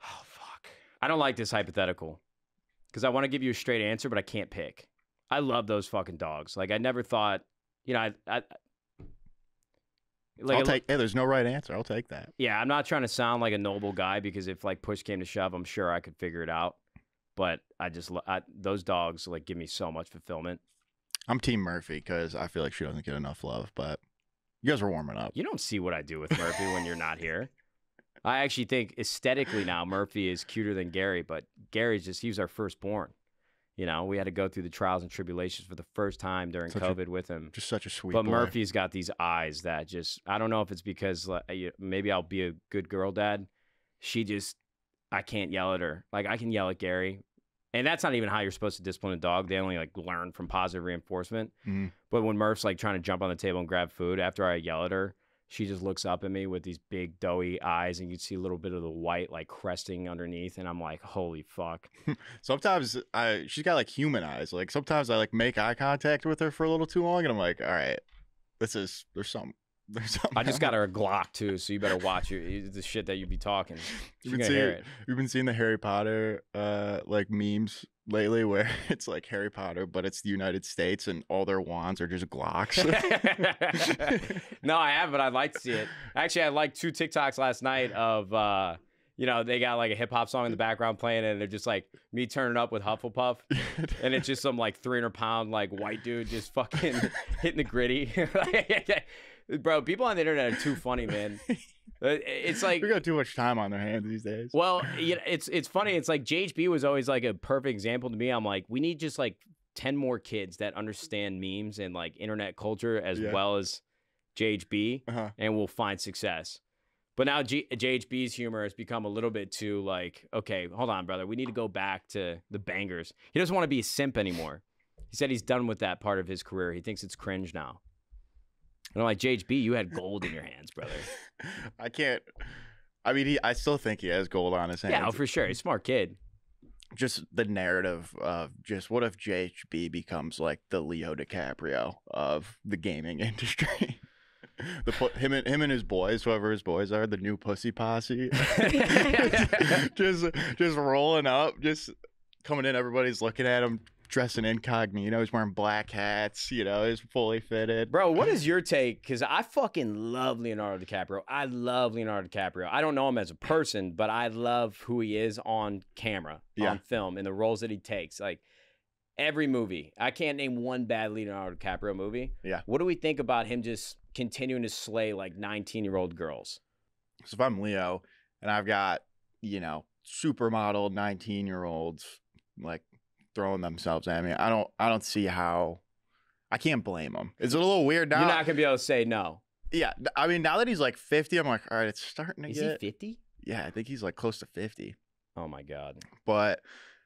Oh, fuck. I don't like this hypothetical because I want to give you a straight answer, but I can't pick. I love those fucking dogs. Like, I never thought, you know, like, I'll take. Hey, there's no right answer. I'll take that. Yeah, I'm not trying to sound like a noble guy because if like push came to shove, I'm sure I could figure it out. But those dogs like give me so much fulfillment. I'm Team Murphy because I feel like she doesn't get enough love. But you guys are warming up. You don't see what I do with Murphy when you're not here. I actually think aesthetically now Murphy is cuter than Gary, but Gary's he was our firstborn. You know, we had to go through the trials and tribulations for the first time during COVID with him. Just such a sweet But boy. Murphy's got these eyes that I don't know if it's because maybe I'll be a good girl dad. I can't yell at her. Like, I can yell at Gary. And that's not even how you're supposed to discipline a dog. They only like learn from positive reinforcement. Mm-hmm. But when Murph's like trying to jump on the table and grab food, after I yell at her, she just looks up at me with these big doughy eyes, and you see a little bit of the white like cresting underneath, and I'm like, holy fuck. Sometimes she's got like human eyes. Like, sometimes I like make eye contact with her for a little too long, and I'm like, all right, there's something. I just got her a Glock too, so you better watch the shit that you be talking. You've been seeing the Harry Potter like memes lately where it's like Harry Potter, but it's the United States and all their wands are just Glocks. No, I haven't, but I'd like to see it. Actually, I liked 2 TikToks last night of you know, they got like a hip hop song in the background playing, and they're just like me turning up with Hufflepuff, and it's just some like 300-pound like white dude just fucking hitting the gritty. Bro, people on the internet are too funny, man. It's like we got too much time on their hands these days. Well, you know, it's funny. It's like JHB was always like a perfect example to me. I'm like, we need just like 10 more kids that understand memes and like internet culture as well as JHB, and we'll find success. But now JHB's humor has become a little bit too like, okay, hold on, brother. We need to go back to the bangers. He doesn't want to be a simp anymore. He said he's done with that part of his career. He thinks it's cringe now. And I'm like, JHB, you had gold in your hands, brother. I can't. I mean, I still think he has gold on his hands. Yeah, for sure. He's a smart kid. Just the narrative of just what if JHB becomes like the Leo DiCaprio of the gaming industry? Him and his boys, whoever his boys are, the new pussy posse, just rolling up, just coming in. Everybody's looking at him, dressing incognito. He's wearing black hats. You know, he's fully fitted. Bro, what is your take? Because I fucking love Leonardo DiCaprio. I love Leonardo DiCaprio. I don't know him as a person, but I love who he is on camera, on film, and the roles that he takes. Like, every movie. I can't name one bad Leonardo DiCaprio movie. Yeah. What do we think about him just continuing to slay like 19-year-old girls? So if I'm Leo and I've got, you know, supermodel 19-year-olds like throwing themselves at me, I don't see how. I can't blame them. Is it a little weird now? You're not gonna be able to say no. Yeah, I mean, now that he's like 50, I'm like, all right, it's starting to Is get. he 50? Yeah, I think he's like close to 50. Oh my god. But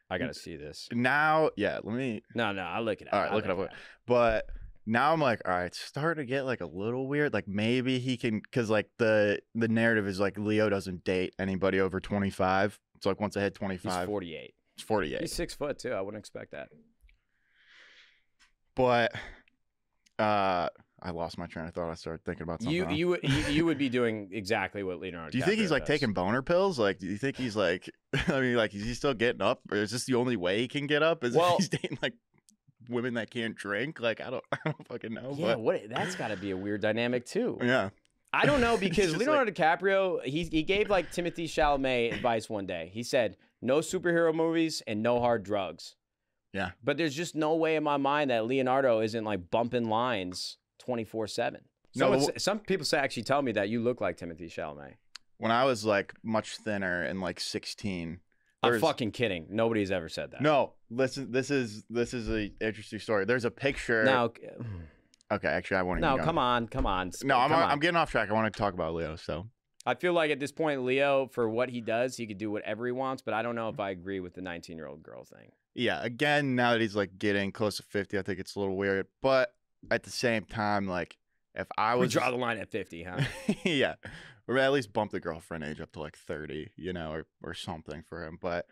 I gotta see this. Now, yeah, let me. No, I'll look it up. All right, look it up. But now I'm like, all right, it's starting to get like a little weird. Like maybe he can, because like the narrative is like Leo doesn't date anybody over 25. It's like once I hit 25. He's 48. It's 48. He's 6 foot too. I wouldn't expect that. But I I lost my train of thought. I started thinking about something. You would be doing exactly what Leonardo. Do you think he's like taking boner pills? Like, do you think he's like? I mean, like, is he still getting up, or is this the only way he can get up? Is if he's dating like women that can't drink? Like, I don't fucking know. Yeah, that's got to be a weird dynamic too. Yeah. I don't know, because Leonardo DiCaprio, he gave like Timothée Chalamet advice one day. He said, no superhero movies and no hard drugs. Yeah. But there's just no way in my mind that Leonardo isn't like bumping lines 24/7. Some people actually tell me that you look like Timothée Chalamet. When I was like much thinner and like 16. I'm fucking kidding. Nobody's ever said that. No, listen, this is an interesting story. There's a picture. Now, okay, actually, I want to. No, come on. No, I'm getting off track. I want to talk about Leo. So I feel like at this point, Leo, for what he does, he could do whatever he wants. But I don't know if I agree with the 19-year-old girl thing. Yeah, again, now that he's like getting close to 50, I think it's a little weird. But at the same time, like if I was draw the line at 50, huh? Yeah, or at least bump the girlfriend age up to like 30, you know, or something for him. But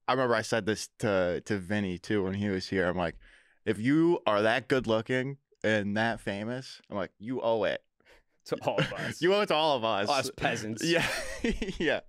I remember I said this to Vinny too when he was here. I'm like, if you are that good looking and that famous, I'm like, you owe it to all of us. You owe it to all of us peasants. Yeah. Yeah,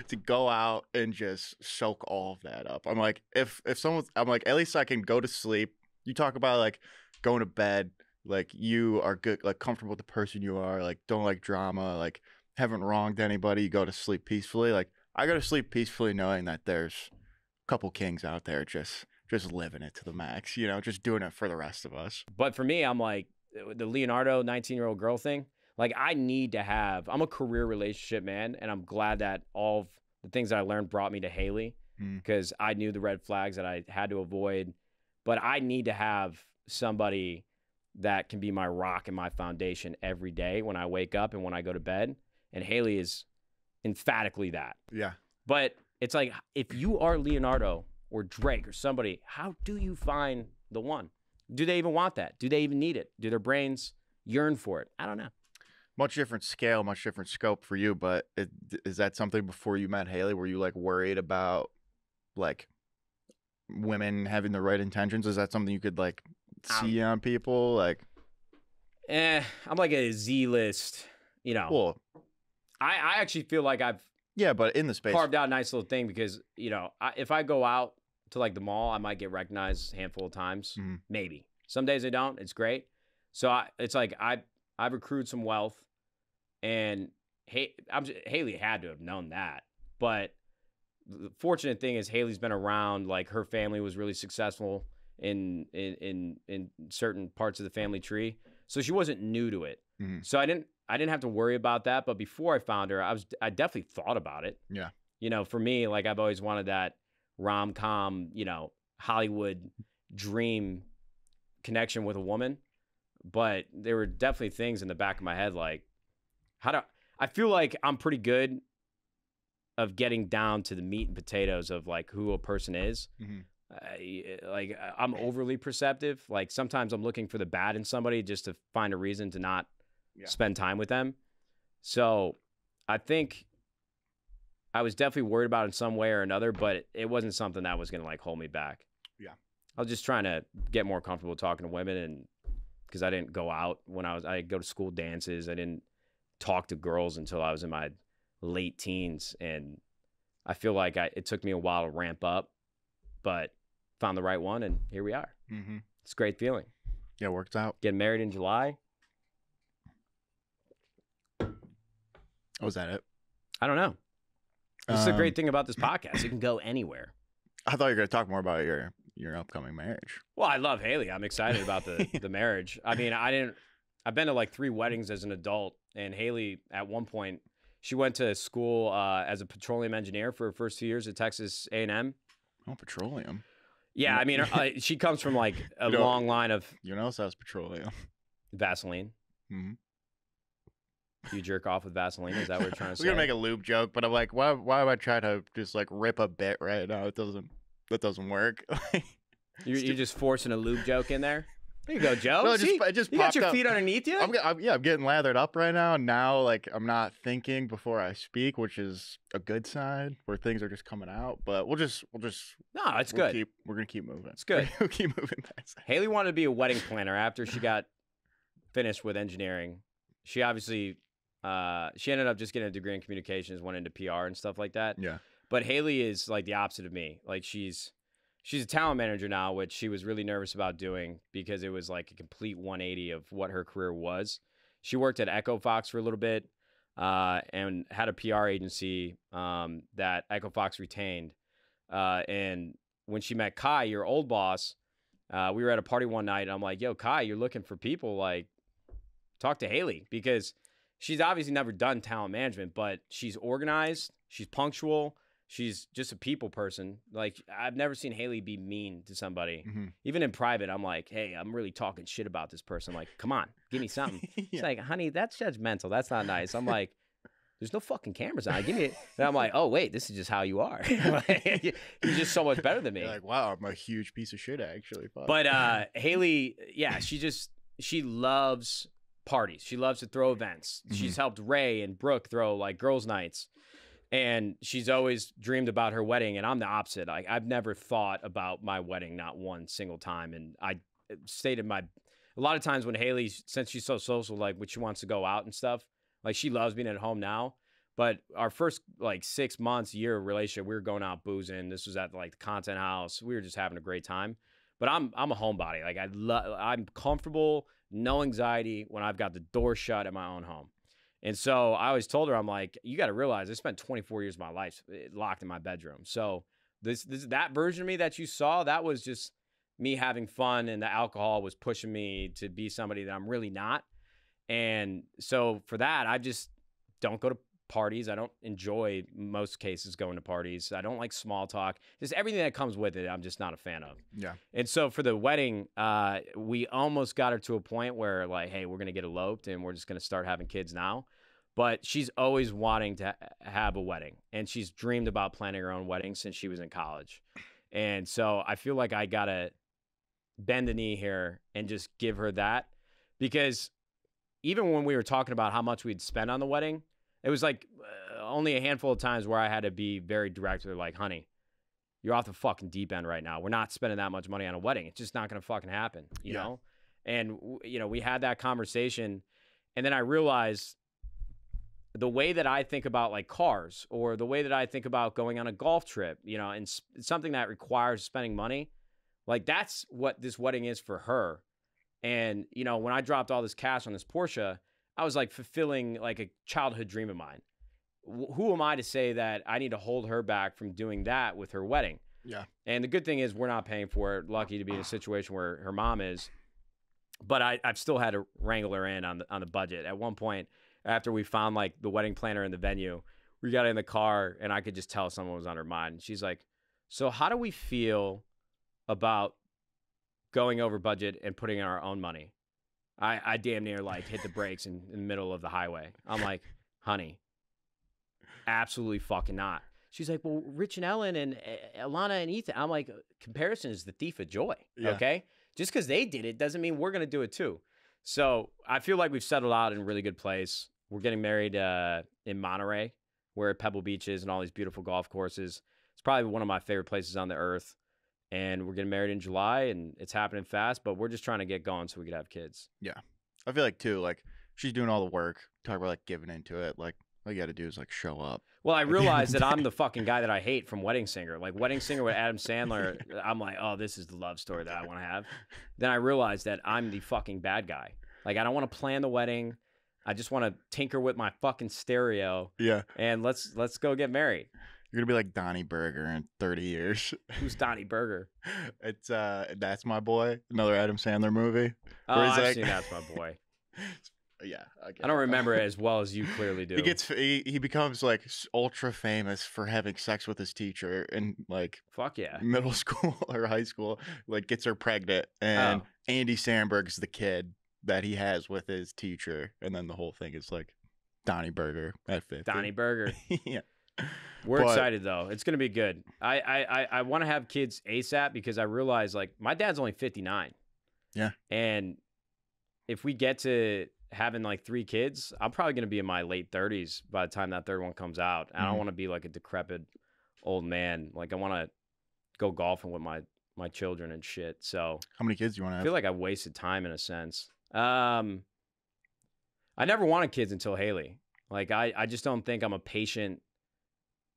to go out and just soak all of that up. I'm like, if someone's, I'm like, at least I can go to sleep. You talk about like going to bed, like you are good, like comfortable with the person you are, like don't like drama, like haven't wronged anybody. You go to sleep peacefully. Like I go to sleep peacefully knowing that there's a couple kings out there just living it to the max, you know, just doing it for the rest of us. But for me, I'm like the Leonardo 19-year-old girl thing. Like I'm a career relationship man, and I'm glad that all of the things that I learned brought me to Haley, because I knew the red flags that I had to avoid. But I need to have somebody that can be my rock and my foundation every day when I wake up and when I go to bed. And Haley is emphatically that. Yeah. But it's like, if you are Leonardo or Drake or somebody, how do you find the one? Do they even want that? Do they even need it? Do their brains yearn for it? I don't know. Much different scale, much different scope for you, but is that something before you met Haley? Were you like worried about like women having the right intentions? Is that something you could like see on people? Like, I'm like a Z list, you know. Well, I actually feel like I've but in the space carved out a nice little thing, because you know, if I go out to like the mall, I might get recognized a handful of times, maybe. Some days I don't. It's great. So it's like I've accrued some wealth. And Haley had to have known that. But the fortunate thing is Haley's been around. Like her family was really successful in certain parts of the family tree, so she wasn't new to it. So I didn't have to worry about that. But before I found her, I definitely thought about it. Yeah. You know, for me, like I've always wanted that rom-com, you know, Hollywood dream connection with a woman. But there were definitely things in the back of my head like, I feel like I'm pretty good of getting down to the meat and potatoes of like who a person is. Like I'm overly perceptive. Like sometimes I'm looking for the bad in somebody just to find a reason to not spend time with them. So I think I was definitely worried about it in some way or another, but it wasn't something that was going to like hold me back. Yeah. I was just trying to get more comfortable talking to women, and because I didn't go out when I go to school dances. I didn't talk to girls until I was in my late teens, and I feel like it took me a while to ramp up, but found the right one, and here we are. It's a great feeling. Yeah, worked out. Getting married in July. Oh, was that it? I don't know. This is the great thing about this podcast. It can go anywhere. I thought you were going to talk more about your upcoming marriage. Well, I love Haley. I'm excited about the marriage. I mean, I've been to like 3 weddings as an adult, and Haley, at one point, she went to school as a petroleum engineer for her first 2 years at Texas A&M. Oh, petroleum. Yeah, I mean, she comes from like a long line of... You know, so that's petroleum. Vaseline. You jerk off with Vaseline? Is that what you're trying to say? We're going to make a lube joke, but I'm like, why would I try to just like rip a bit right now? That doesn't work. You're just forcing a lube joke in there? There you go, Joe. No, it just you got your feet underneath you? I'm getting lathered up right now. And now, like, I'm not thinking before I speak, which is a good sign where things are just coming out. But we'll just. No, it's good. We're gonna keep moving. It's good. We'll keep moving. Haley wanted to be a wedding planner after she got finished with engineering. She obviously, she ended up just getting a degree in communications, went into PR and stuff like that. Yeah. But Haley is like the opposite of me. Like she's a talent manager now, which she was really nervous about doing because it was like a complete 180 of what her career was. She worked at Echo Fox for a little bit and had a PR agency that Echo Fox retained. And when she met Kai, your old boss, we were at a party one night, and I'm like, yo, Kai, you're looking for people, like, talk to Haley, because she's obviously never done talent management, but she's organized, she's punctual, she's just a people person. Like, I've never seen Haley be mean to somebody. Even in private, I'm like, hey, I'm really talking shit about this person. I'm like, come on, give me something. She's like, honey, that's judgmental. That's not nice. I'm like, there's no fucking cameras on. Give me it. And I'm like, oh, wait, this is just how you are. You're just so much better than me. You're like, wow, I'm a huge piece of shit, actually. Fuck. But Haley, yeah, she loves parties. She loves to throw events. She's helped Ray and Brooke throw like girls' nights. And she's always dreamed about her wedding. And I'm the opposite. Like, I've never thought about my wedding, not one single time. And I stated a lot of times when Haley, since she's so social, like when she wants to go out and stuff, like she loves being at home now. But our first like 6 months, year of relationship, we were going out boozing. This was at like the content house. We were just having a great time. But I'm a homebody. Like I'm comfortable, no anxiety when I've got the door shut at my own home. And so I always told her, I'm like, you got to realize I spent 24 years of my life locked in my bedroom. So that version of me that you saw, that was just me having fun, and the alcohol was pushing me to be somebody that I'm really not. And so for that, I just don't go to parties. I don't enjoy most cases going to parties. I don't like small talk. Just everything that comes with it, I'm just not a fan of. Yeah. And so for the wedding, we almost got her to a point where like, hey, we're going to get eloped and we're just going to start having kids now. But she's always wanting to have a wedding, and she's dreamed about planning her own wedding since she was in college. And so I feel like I got to bend the knee here and just give her that, because even when we were talking about how much we'd spend on the wedding, it was like only a handful of times where I had to be very direct with her, like, honey, you're off the fucking deep end right now. We're not spending that much money on a wedding. It's just not going to fucking happen, you know? And, we had that conversation, and then I realized the way that I think about like cars, or the way that I think about going on a golf trip, and something that requires spending money, like that's what this wedding is for her. And, when I dropped all this cash on this Porsche, I was like fulfilling like a childhood dream of mine. Who am I to say that I need to hold her back from doing that with her wedding? Yeah. And the good thing is we're not paying for it. Lucky to be in a situation where her mom is. But I've still had to wrangle her in on the budget. At one point, after we found like the wedding planner in the venue, we got in the car and I could just tell someone was on her mind. And she's like, so how do we feel about going over budget and putting in our own money? I damn near like hit the brakes in the middle of the highway. I'm like, honey, absolutely fucking not. She's like, well, Rich and Ellen and Alana and Ethan. I'm like, comparison is the thief of joy. Yeah. Okay. Just because they did it doesn't mean we're going to do it too. So I feel like we've settled out in a really good place. We're getting married in Monterey, where Pebble Beach is and all these beautiful golf courses. It's probably one of my favorite places on the earth. And we're getting married in July, and it's happening fast, but we're just trying to get going so we could have kids. Yeah. I feel like, too, like, she's doing all the work. Talk about, like, giving into it. Like, all you got to do is, like, show up. Well, I realized that I'm the fucking guy that I hate from Wedding Singer. Like, Wedding Singer with Adam Sandler, I'm like, oh, this is the love story that I want to have. Then I realized that I'm the fucking bad guy. Like, I don't want to plan the wedding. I just want to tinker with my fucking stereo. Yeah. And let's go get married. You're going to be like Donnie Berger in 30 years. Who's Donnie Berger? It's That's My Boy, another Adam Sandler movie. Oh, I've seen That's My Boy. Yeah. I don't remember it as well as you clearly do. He becomes like ultra famous for having sex with his teacher in like fuck yeah, middle school or high school. Like gets her pregnant, and Andy Samberg's the kid that he has with his teacher, and then the whole thing is like Donnie Berger at 50. Donnie Berger. Yeah. We're excited though. It's gonna be good. I want to have kids ASAP because I realize like my dad's only 59. Yeah. And if we get to having like 3 kids, I'm probably gonna be in my late 30s by the time that third one comes out. And I don't want to be like a decrepit old man. Like I want to go golfing with my children and shit. So how many kids do you want to have? I feel like I wasted time in a sense. I never wanted kids until Haley. Like, I just don't think I'm a patient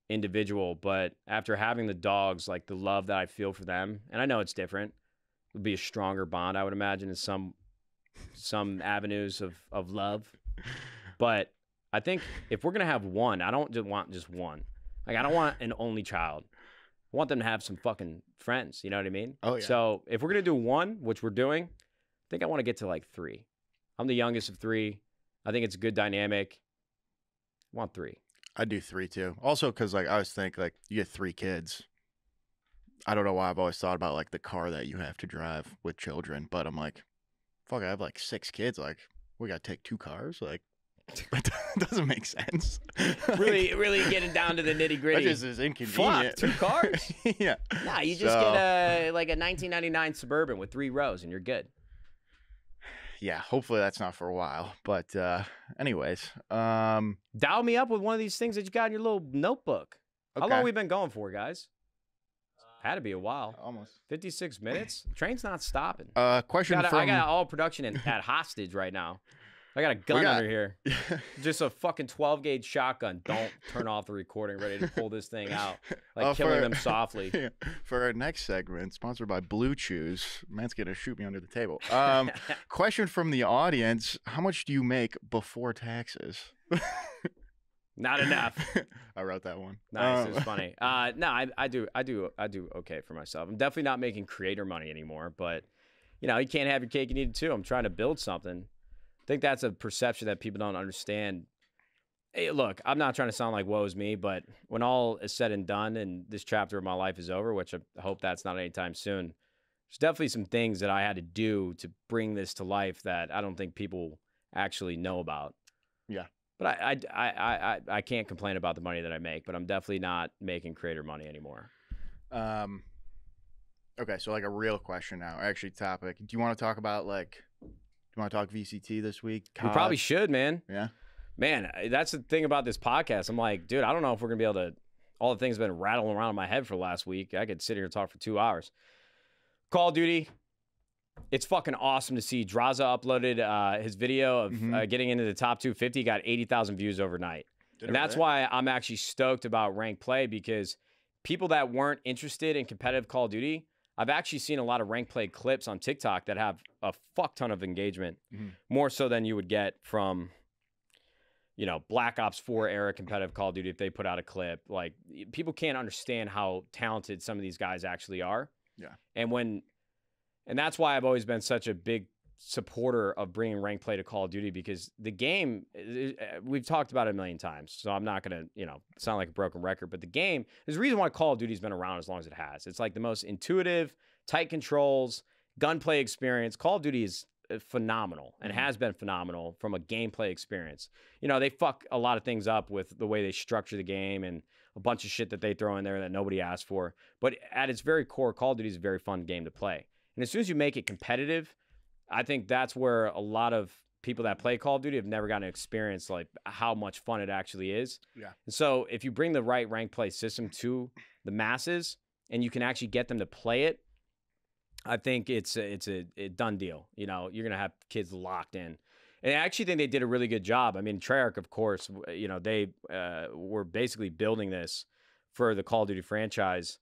individual. But after having the dogs, like the love that I feel for them, and I know it's different, would be a stronger bond, I would imagine, in some avenues of love. But I think if we're going to have one, I don't just want just one. Like, I don't want an only child. I want them to have some fucking friends. You know what I mean? Oh, yeah. So if we're going to do one, which we're doing, I think I want to get to like 3. I'm the youngest of 3. I think it's a good dynamic. I want 3. I do 3 too. Also, because like I was thinking, like you get 3 kids. I don't know why I've always thought about like the car that you have to drive with children, but I'm like, fuck, I have like 6 kids. Like, we got to take 2 cars. Like, that doesn't make sense. Really getting down to the nitty gritty. That just is inconvenient. Fuck, 2 cars? Yeah. Nah, you just get like a 1999 Suburban with 3 rows and you're good. Yeah, hopefully that's not for a while. But anyways. Dial me up with one of these things that you got in your little notebook. Okay. How long have we been going for, guys? Had to be a while. Almost 56 minutes. Train's not stopping. Question from... I got all production at hostage right now. I got a gun under here. Just a fucking 12-gauge shotgun. Don't turn off the recording. Ready to pull this thing out. Like killing them softly. Yeah. For our next segment, sponsored by Blue Chews. Matt's going to shoot me under the table. Question from the audience. How much do you make before taxes? Not enough. I wrote that one. Nice. It's funny. No, I do okay for myself. I'm definitely not making creator money anymore, but you know, you can't have your cake and eat it too. I'm trying to build something. I think that's a perception that people don't understand. Hey, look, I'm not trying to sound like woe is me, but when all is said and done and this chapter of my life is over, which I hope that's not anytime soon, there's definitely some things that I had to do to bring this to life that I don't think people actually know about. Yeah. But I can't complain about the money that I make, but I'm definitely not making creator money anymore. Okay, so like a real question now, actually topic. Do you want to talk about like... Do you want to talk VCT this week? CoD? We probably should, man. Yeah. Man, that's the thing about this podcast. I'm like, dude, I don't know if we're going to be able to... All the things have been rattling around in my head for the last week. I could sit here and talk for 2 hours. Call of Duty. It's fucking awesome to see. Drazah uploaded his video of getting into the top 250. Got 80,000 views overnight. And that's why I'm actually stoked about ranked play, because people that weren't interested in competitive Call of Duty... I've actually seen a lot of rank play clips on TikTok that have a fuck ton of engagement, more so than you would get from, you know, Black Ops 4 era competitive Call of Duty if they put out a clip. Like, people can't understand how talented some of these guys actually are. Yeah. And that's why I've always been such a big supporter of bringing rank play to Call of Duty, because the game, we've talked about it a million times, so I'm not going to, you know, sound like a broken record, but the game, there's a reason why Call of Duty's been around as long as it has. It's like the most intuitive, tight controls, gunplay experience. Call of Duty is phenomenal and has been phenomenal from a gameplay experience. You know, they fuck a lot of things up with the way they structure the game and a bunch of shit that they throw in there that nobody asked for. But at its very core, Call of Duty is a very fun game to play. And as soon as you make it competitive, I think that's where a lot of people that play Call of Duty have never gotten to experience like how much fun it actually is. Yeah. And so if you bring the right rank play system to the masses and you can actually get them to play it, I think it's a done deal. You know, you're going to have kids locked in. And I actually think they did a really good job. I mean, Treyarch, of course, you know, they were basically building this for the Call of Duty franchise.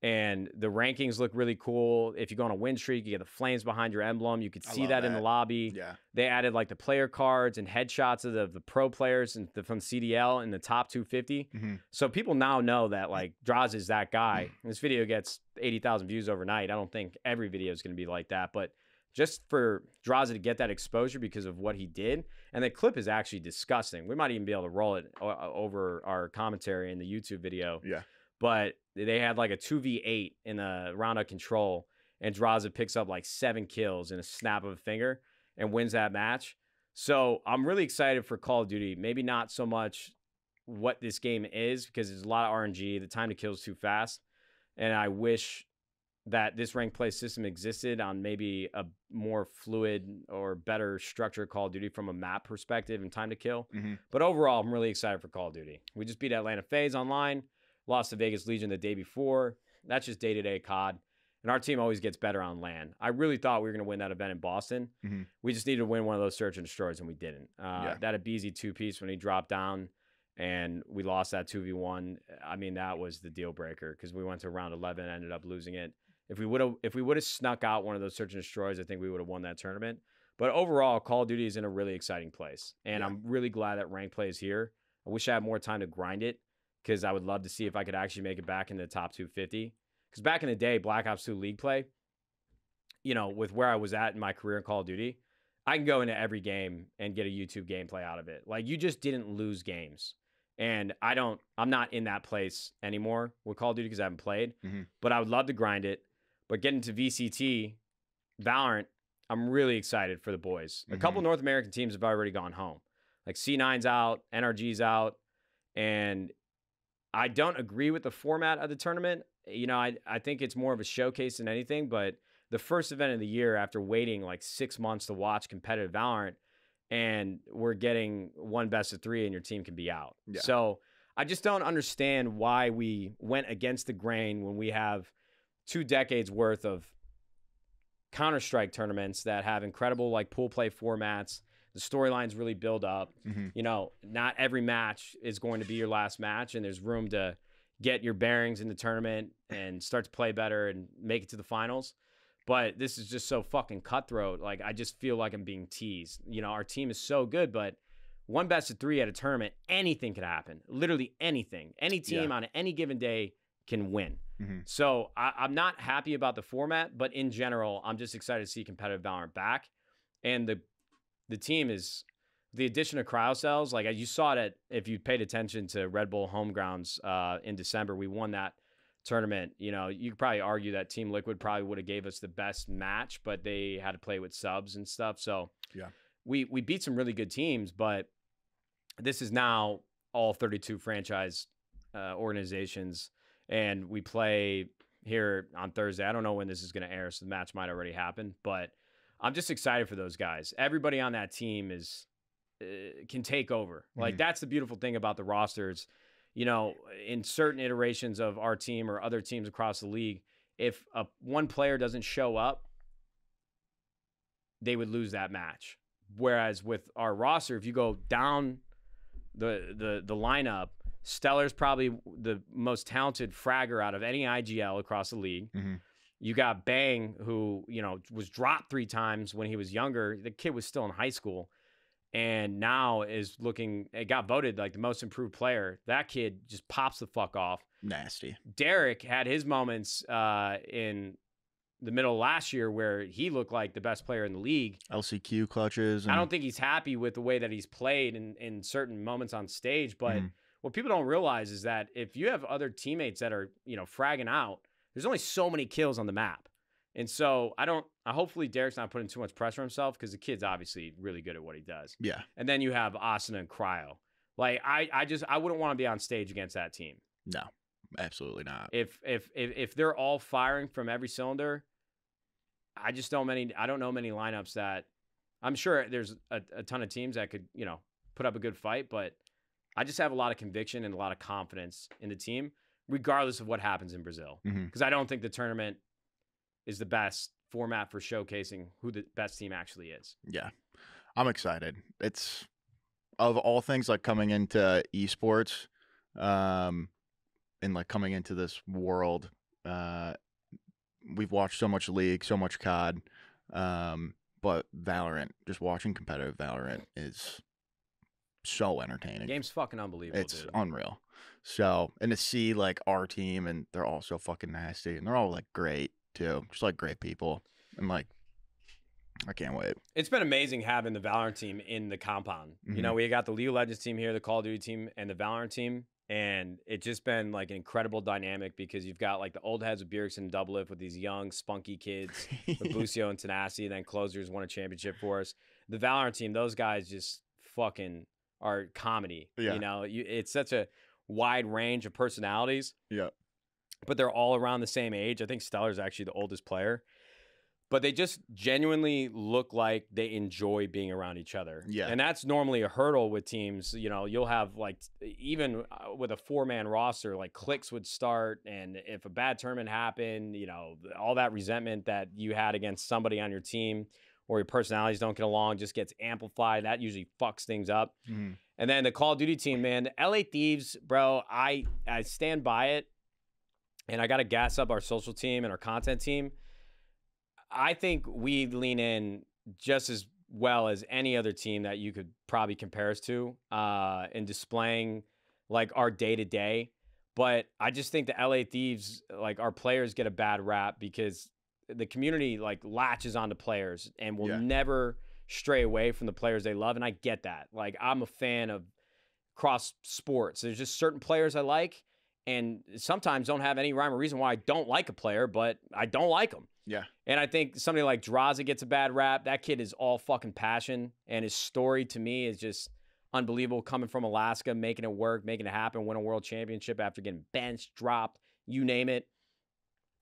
And the rankings look really cool. If you go on a win streak, you get the flames behind your emblem. You could see that in the lobby. Yeah. They added like the player cards and headshots of the pro players and from CDL in the top 250. So people now know that like Drazah is that guy. And this video gets 80,000 views overnight. I don't think every video is going to be like that, but just for Drazah to get that exposure because of what he did. And the clip is actually disgusting. We might even be able to roll it over our commentary in the YouTube video. Yeah. But they had like a 2v8 in the round of control, and Drazah picks up like 7 kills in a snap of a finger and wins that match. So I'm really excited for Call of Duty. Maybe not so much what this game is, because there's a lot of RNG. The time to kill is too fast. And I wish that this rank play system existed on maybe a more fluid or better structured Call of Duty from a map perspective and time to kill. But overall, I'm really excited for Call of Duty. We just beat Atlanta FaZe online. Lost to Vegas Legion the day before. That's just day-to-day COD. And our team always gets better on LAN. I really thought we were going to win that event in Boston. Mm-hmm. We just needed to win one of those search and destroys, and we didn't. That Abizi 2-piece when he dropped down and we lost that 2v1, I mean, that was the deal breaker because we went to round 11 and ended up losing it. If we would have snuck out one of those search and destroys, I think we would have won that tournament. But overall, Call of Duty is in a really exciting place. And I'm really glad that ranked play is here. I wish I had more time to grind it because I would love to see if I could actually make it back in the top 250. Because back in the day, Black Ops 2 League play, you know, with where I was at in my career in Call of Duty, I can go into every game and get a YouTube gameplay out of it. Like, you just didn't lose games. And I'm not in that place anymore with Call of Duty because I haven't played. Mm-hmm. But I would love to grind it. But getting to VCT, Valorant, I'm really excited for the boys. Mm-hmm. A couple North American teams have already gone home. Like C9's out, NRG's out. And I don't agree with the format of the tournament. You know, I think it's more of a showcase than anything. But the first event of the year after waiting like 6 months to watch competitive Valorant, and we're getting one best of 3 and your team can be out. Yeah. So I just don't understand why we went against the grain when we have 2 decades worth of Counter-Strike tournaments that have incredible like pool play formats. The storylines really build up. Mm-hmm. You know, not every match is going to be your last match, and there's room to get your bearings in the tournament and start to play better and make it to the finals. But this is just so fucking cutthroat. Like, I just feel like I'm being teased. You know, our team is so good, but one best of 3 at a tournament, anything could happen. Literally anything. Any team on any given day can win. Mm-hmm. So I'm not happy about the format, but in general, I'm just excited to see competitive Valorant back. And the team is, the addition of cryocells, like you saw it if you paid attention to Red Bull Homegrounds in December, we won that tournament. You know, you could probably argue that Team Liquid probably would have gave us the best match, but they had to play with subs and stuff. So yeah, we beat some really good teams, but this is now all 32 franchise organizations, and we play here on Thursday. I don't know when this is going to air, so the match might already happen, but I'm just excited for those guys. Everybody on that team is can take over. Mm-hmm. Like, that's the beautiful thing about the rosters. You know, in certain iterations of our team or other teams across the league, if one player doesn't show up, they would lose that match. Whereas with our roster, if you go down the lineup, Stellar's probably the most talented fragger out of any IGL across the league. Mm-hmm. You got Bang, who, you know, was dropped 3 times when he was younger. The kid was still in high school. And now it got voted like the most improved player. That kid just pops the fuck off. Nasty. Derek had his moments in the middle of last year where he looked like the best player in the league. LCQ clutches. I don't think he's happy with the way that he's played in certain moments on stage. But what people don't realize is that if you have other teammates that are, you know, fragging out, there's only so many kills on the map. And so hopefully Derek's not putting too much pressure on himself because the kid's obviously really good at what he does. Yeah. And then you have Asuna and Cryo. Like, I wouldn't want to be on stage against that team. No, absolutely not. If they're all firing from every cylinder, I don't know many lineups that, I'm sure there's a ton of teams that could, you know, put up a good fight, but I just have a lot of conviction and a lot of confidence in the team, regardless of what happens in Brazil. Because I don't think the tournament is the best format for showcasing who the best team actually is. Yeah, I'm excited. It's, of all things, like coming into esports, and like coming into this world, we've watched so much League, so much COD, but Valorant, just watching competitive Valorant is so entertaining. Game's fucking unbelievable, it's dude. Unreal. So, and to see like our team, and they're all so fucking nasty, and they're all like great too, just like great people, and like I can't wait. It's been amazing having the Valorant team in the compound. You know, we got the League of Legends team here, the Call of Duty team, and the Valorant team, and it's just been like an incredible dynamic because you've got like the old heads with Bjergsen and Doublelift with these young spunky kids with Lucio and Tenacity, and then Closers won a championship for us. The Valorant team, those guys just fucking are comedy. Yeah. You know, it's such a wide range of personalities. Yeah. But they're all around the same age. I think Stellar's actually the oldest player. but they just genuinely look like they enjoy being around each other. Yeah. And that's normally a hurdle with teams. You know, you'll have like, even with a 4-man roster, like cliques would start. And if a bad tournament happened, you know, all that resentment that you had against somebody on your team or your personalities don't get along just gets amplified. That usually fucks things up. Mm-hmm. And then the Call of Duty team, man, the LA Thieves, bro, I stand by it. And I got to gas up our social team and our content team. I think we lean in just as well as any other team that you could probably compare us to in displaying like our day-to-day. But I just think the LA Thieves, like our players get a bad rap because the community like latches onto players and will never stray away from the players they love. And I get that. Like I'm a fan of cross sports. There's just certain players I like and sometimes don't have any rhyme or reason why I don't like a player, but I don't like them. Yeah. And I think somebody like Drazah gets a bad rap. That kid is all fucking passion. And his story to me is just unbelievable. Coming from Alaska, making it work, making it happen, win a world championship after getting benched, dropped, you name it.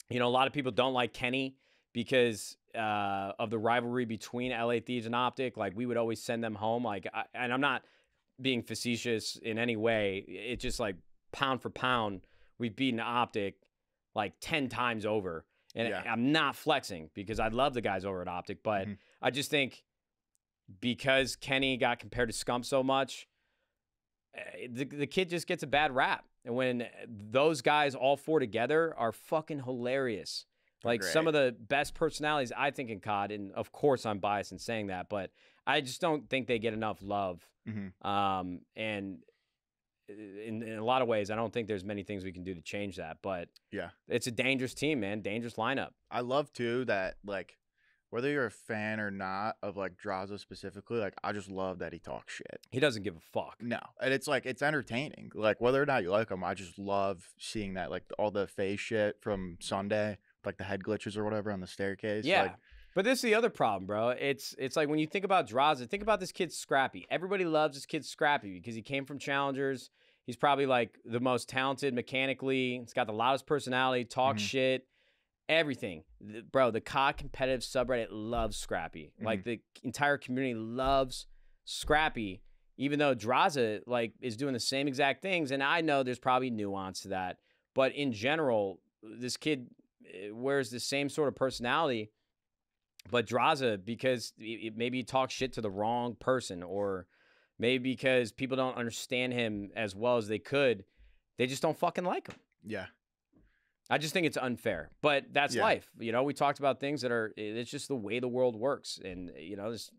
You know, a lot of people don't like Kenny because of the rivalry between LA Thieves and Optic. Like, we would always send them home. Like, and I'm not being facetious in any way. It's just like pound for pound, we've beaten Optic like 10 times over. And I'm not flexing because I love the guys over at Optic, but I just think because Kenny got compared to Scump so much, the kid just gets a bad rap. And when those guys all four together are fucking hilarious. Like some of the best personalities I think in COD, and of course I'm biased in saying that, but I just don't think they get enough love. And in a lot of ways, I don't think there's many things we can do to change that. But yeah, it's a dangerous team, man. Dangerous lineup. I love too that like whether you're a fan or not of like Drazah specifically, like I just love that he talks shit. He doesn't give a fuck. No, and it's like it's entertaining. Like whether or not you like him, I just love seeing that. Like all the FaZe shit from Sunday, like the head glitches or whatever on the staircase. Yeah. Like, but this is the other problem, bro. It's like when you think about Drazah, think about this kid Scrappy. Everybody loves this kid Scrappy because he came from Challengers. He's probably like the most talented mechanically. He's got the loudest personality, talks shit, everything. Bro, the COD competitive subreddit loves Scrappy. Like the entire community loves Scrappy, even though Drazah like is doing the same exact things. And I know there's probably nuance to that. But in general, this kid wears the same sort of personality. But Drazah, because maybe he talks shit to the wrong person, or maybe because people don't understand him as well as they could, they just don't fucking like him. Yeah. I just think it's unfair, but that's life. You know, we talked about things that are, it's just the way the world works. And, you know, this,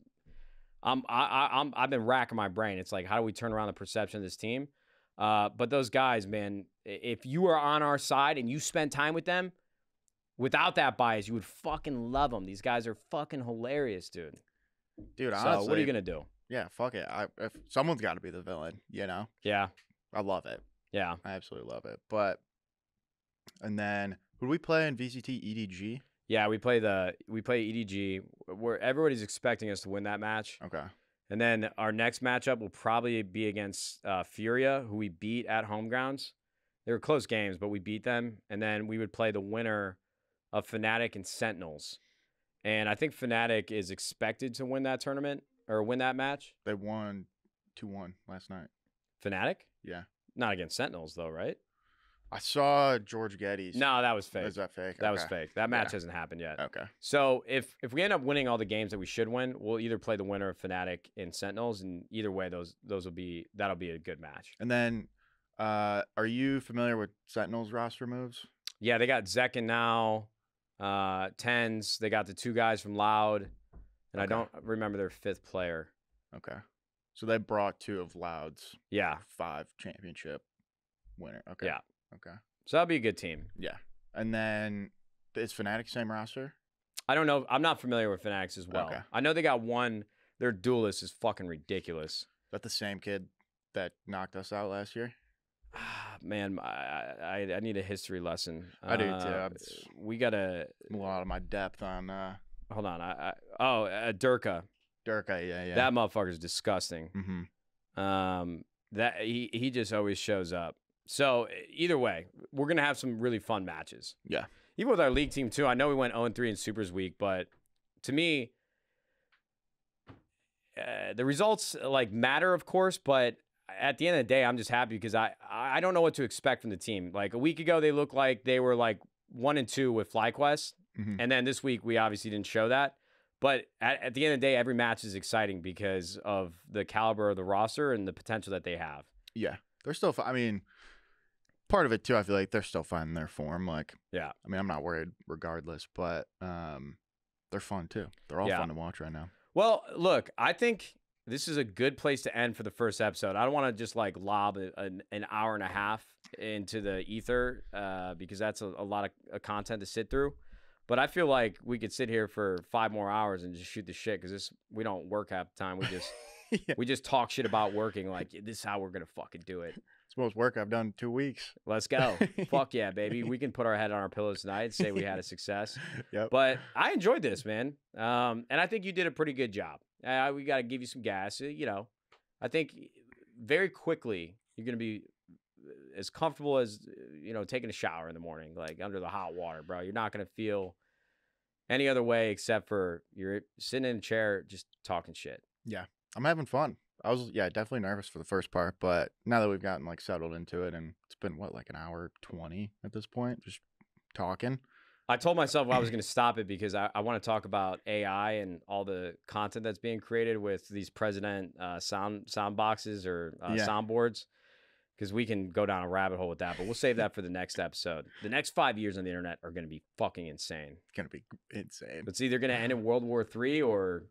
I've been racking my brain. It's like, how do we turn around the perception of this team? But those guys, man, if you are on our side and you spend time with them, without that bias, you would fucking love them. These guys are fucking hilarious, dude. Dude, so honestly, what are you going to do? Yeah, fuck it. If someone's got to be the villain, you know? Yeah. I love it. Yeah. I absolutely love it. But, and then, who do we play in VCT EDG? Yeah, we play EDG, where everybody's expecting us to win that match. Okay. And then our next matchup will probably be against Furia, who we beat at home grounds. They were close games, but we beat them. And then we would play the winner of Fnatic and Sentinels. And I think Fnatic is expected to win that tournament or win that match. They won 2-1 last night. Fnatic? Yeah. Not against Sentinels, though, right? I saw George Getty's. No, that was fake. Is that fake? That was fake. That match hasn't happened yet. Okay. So if we end up winning all the games that we should win, we'll either play the winner of Fnatic and Sentinels, and either way, that'll be a good match. And then, are you familiar with Sentinels roster moves? Yeah, they got Zekin now, Tens. They got the two guys from Loud, and I don't remember their fifth player. Okay. So they brought two of Loud's 5 championship winner. Okay. Yeah. Okay. So that'll be a good team. Yeah. And then is Fnatic same roster? I don't know. I'm not familiar with Fnatic as well. Okay. I know they got one. Their duelist is fucking ridiculous. Is that the same kid that knocked us out last year? Man, I need a history lesson. I do too. We gotta a lot of my depth on. Hold on. Durka. Durka, yeah. That motherfucker's disgusting. Mm-hmm. That he just always shows up. So either way, we're gonna have some really fun matches. Yeah. even with our league team too. I know we went 0-3 in Supers Week, but to me, the results like matter, of course. But at the end of the day, I'm just happy because I don't know what to expect from the team. Like a week ago, they looked like they were like 1-2 with FlyQuest, and then this week we obviously didn't show that. But at the end of the day, every match is exciting because of the caliber of the roster and the potential that they have. Yeah, they're still. I mean, part of it too. I feel like they're still finding their form. Like, yeah. I mean, I'm not worried regardless, but they're fun too. They're all fun to watch right now. Well, look, I think this is a good place to end for the first episode. I don't want to just like lob an hour and a half into the ether because that's a lot of content to sit through. But I feel like we could sit here for 5 more hours and just shoot the shit because we don't work half the time. We just we just talk shit about working. Like this is how we're gonna fucking do it. It's the most work I've done in 2 weeks. Let's go. Fuck yeah, baby. We can put our head on our pillows tonight and say we had a success. Yep. But I enjoyed this, man. And I think you did a pretty good job. We got to give you some gas. You know, I think very quickly you're going to be as comfortable as, you know, taking a shower in the morning, like under the hot water, bro. You're not going to feel any other way except for you're sitting in a chair just talking shit. Yeah, I'm having fun. I was, definitely nervous for the first part, but now that we've gotten like settled into it and it's been like an hour 20 at this point, just talking. I told myself I was going to stop it because I want to talk about AI and all the content that's being created with these president sound boxes or soundboards, because we can go down a rabbit hole with that. But we'll save that for the next episode. The next 5 years on the internet are going to be fucking insane. It's going to be insane. It's either going to end in World War III or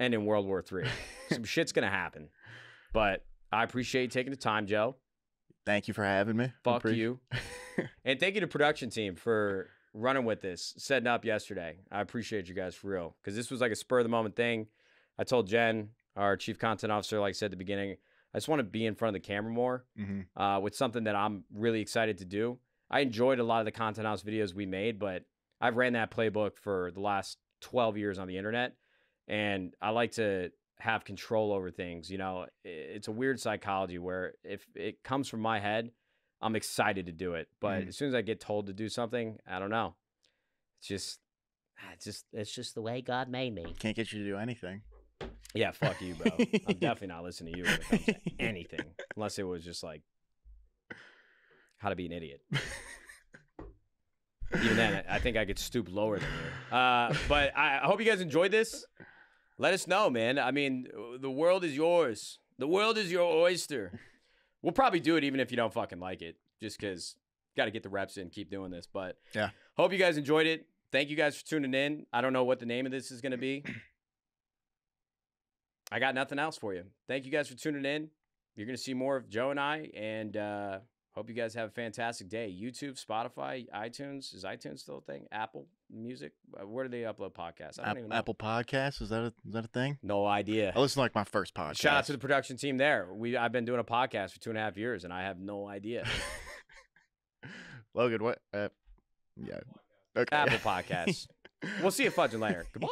end in World War III. Some shit's going to happen. But I appreciate you taking the time, Joe. Thank you for having me. Fuck you. And thank you to production team for running with this, setting up yesterday. I appreciate you guys for real, because this was like a spur of the moment thing. I told Jen, our chief content officer, like I said at the beginning, I just want to be in front of the camera more with something that I'm really excited to do. I enjoyed a lot of the content house videos we made, but I've ran that playbook for the last 12 years on the internet, and I like to have control over things. You know, it's a weird psychology where if it comes from my head, I'm excited to do it. But as soon as I get told to do something, I don't know. It's just the way God made me. Can't get you to do anything. Yeah, fuck you, bro. I'm definitely not listening to you when it comes to anything, unless it was just like how to be an idiot. Even then, I think I could stoop lower than you. But I hope you guys enjoyed this. Let us know, man. I mean, the world is yours. The world is your oyster. We'll probably do it even if you don't fucking like it, just because got to get the reps in, keep doing this. But yeah, hope you guys enjoyed it. Thank you guys for tuning in. I don't know what the name of this is going to be. I got nothing else for you. Thank you guys for tuning in. You're going to see more of Joe and I, and hope you guys have a fantastic day. YouTube, Spotify, iTunes. Is iTunes still a thing? Apple Music? Where do they upload podcasts? I don't even know. Apple Podcasts? Is that a thing? No idea. I listen to like my first podcast. Shout out to the production team there. I've been doing a podcast for 2.5 years, and I have no idea. Logan, what? Yeah. Okay. Apple Podcasts. We'll see you fudging later. Goodbye.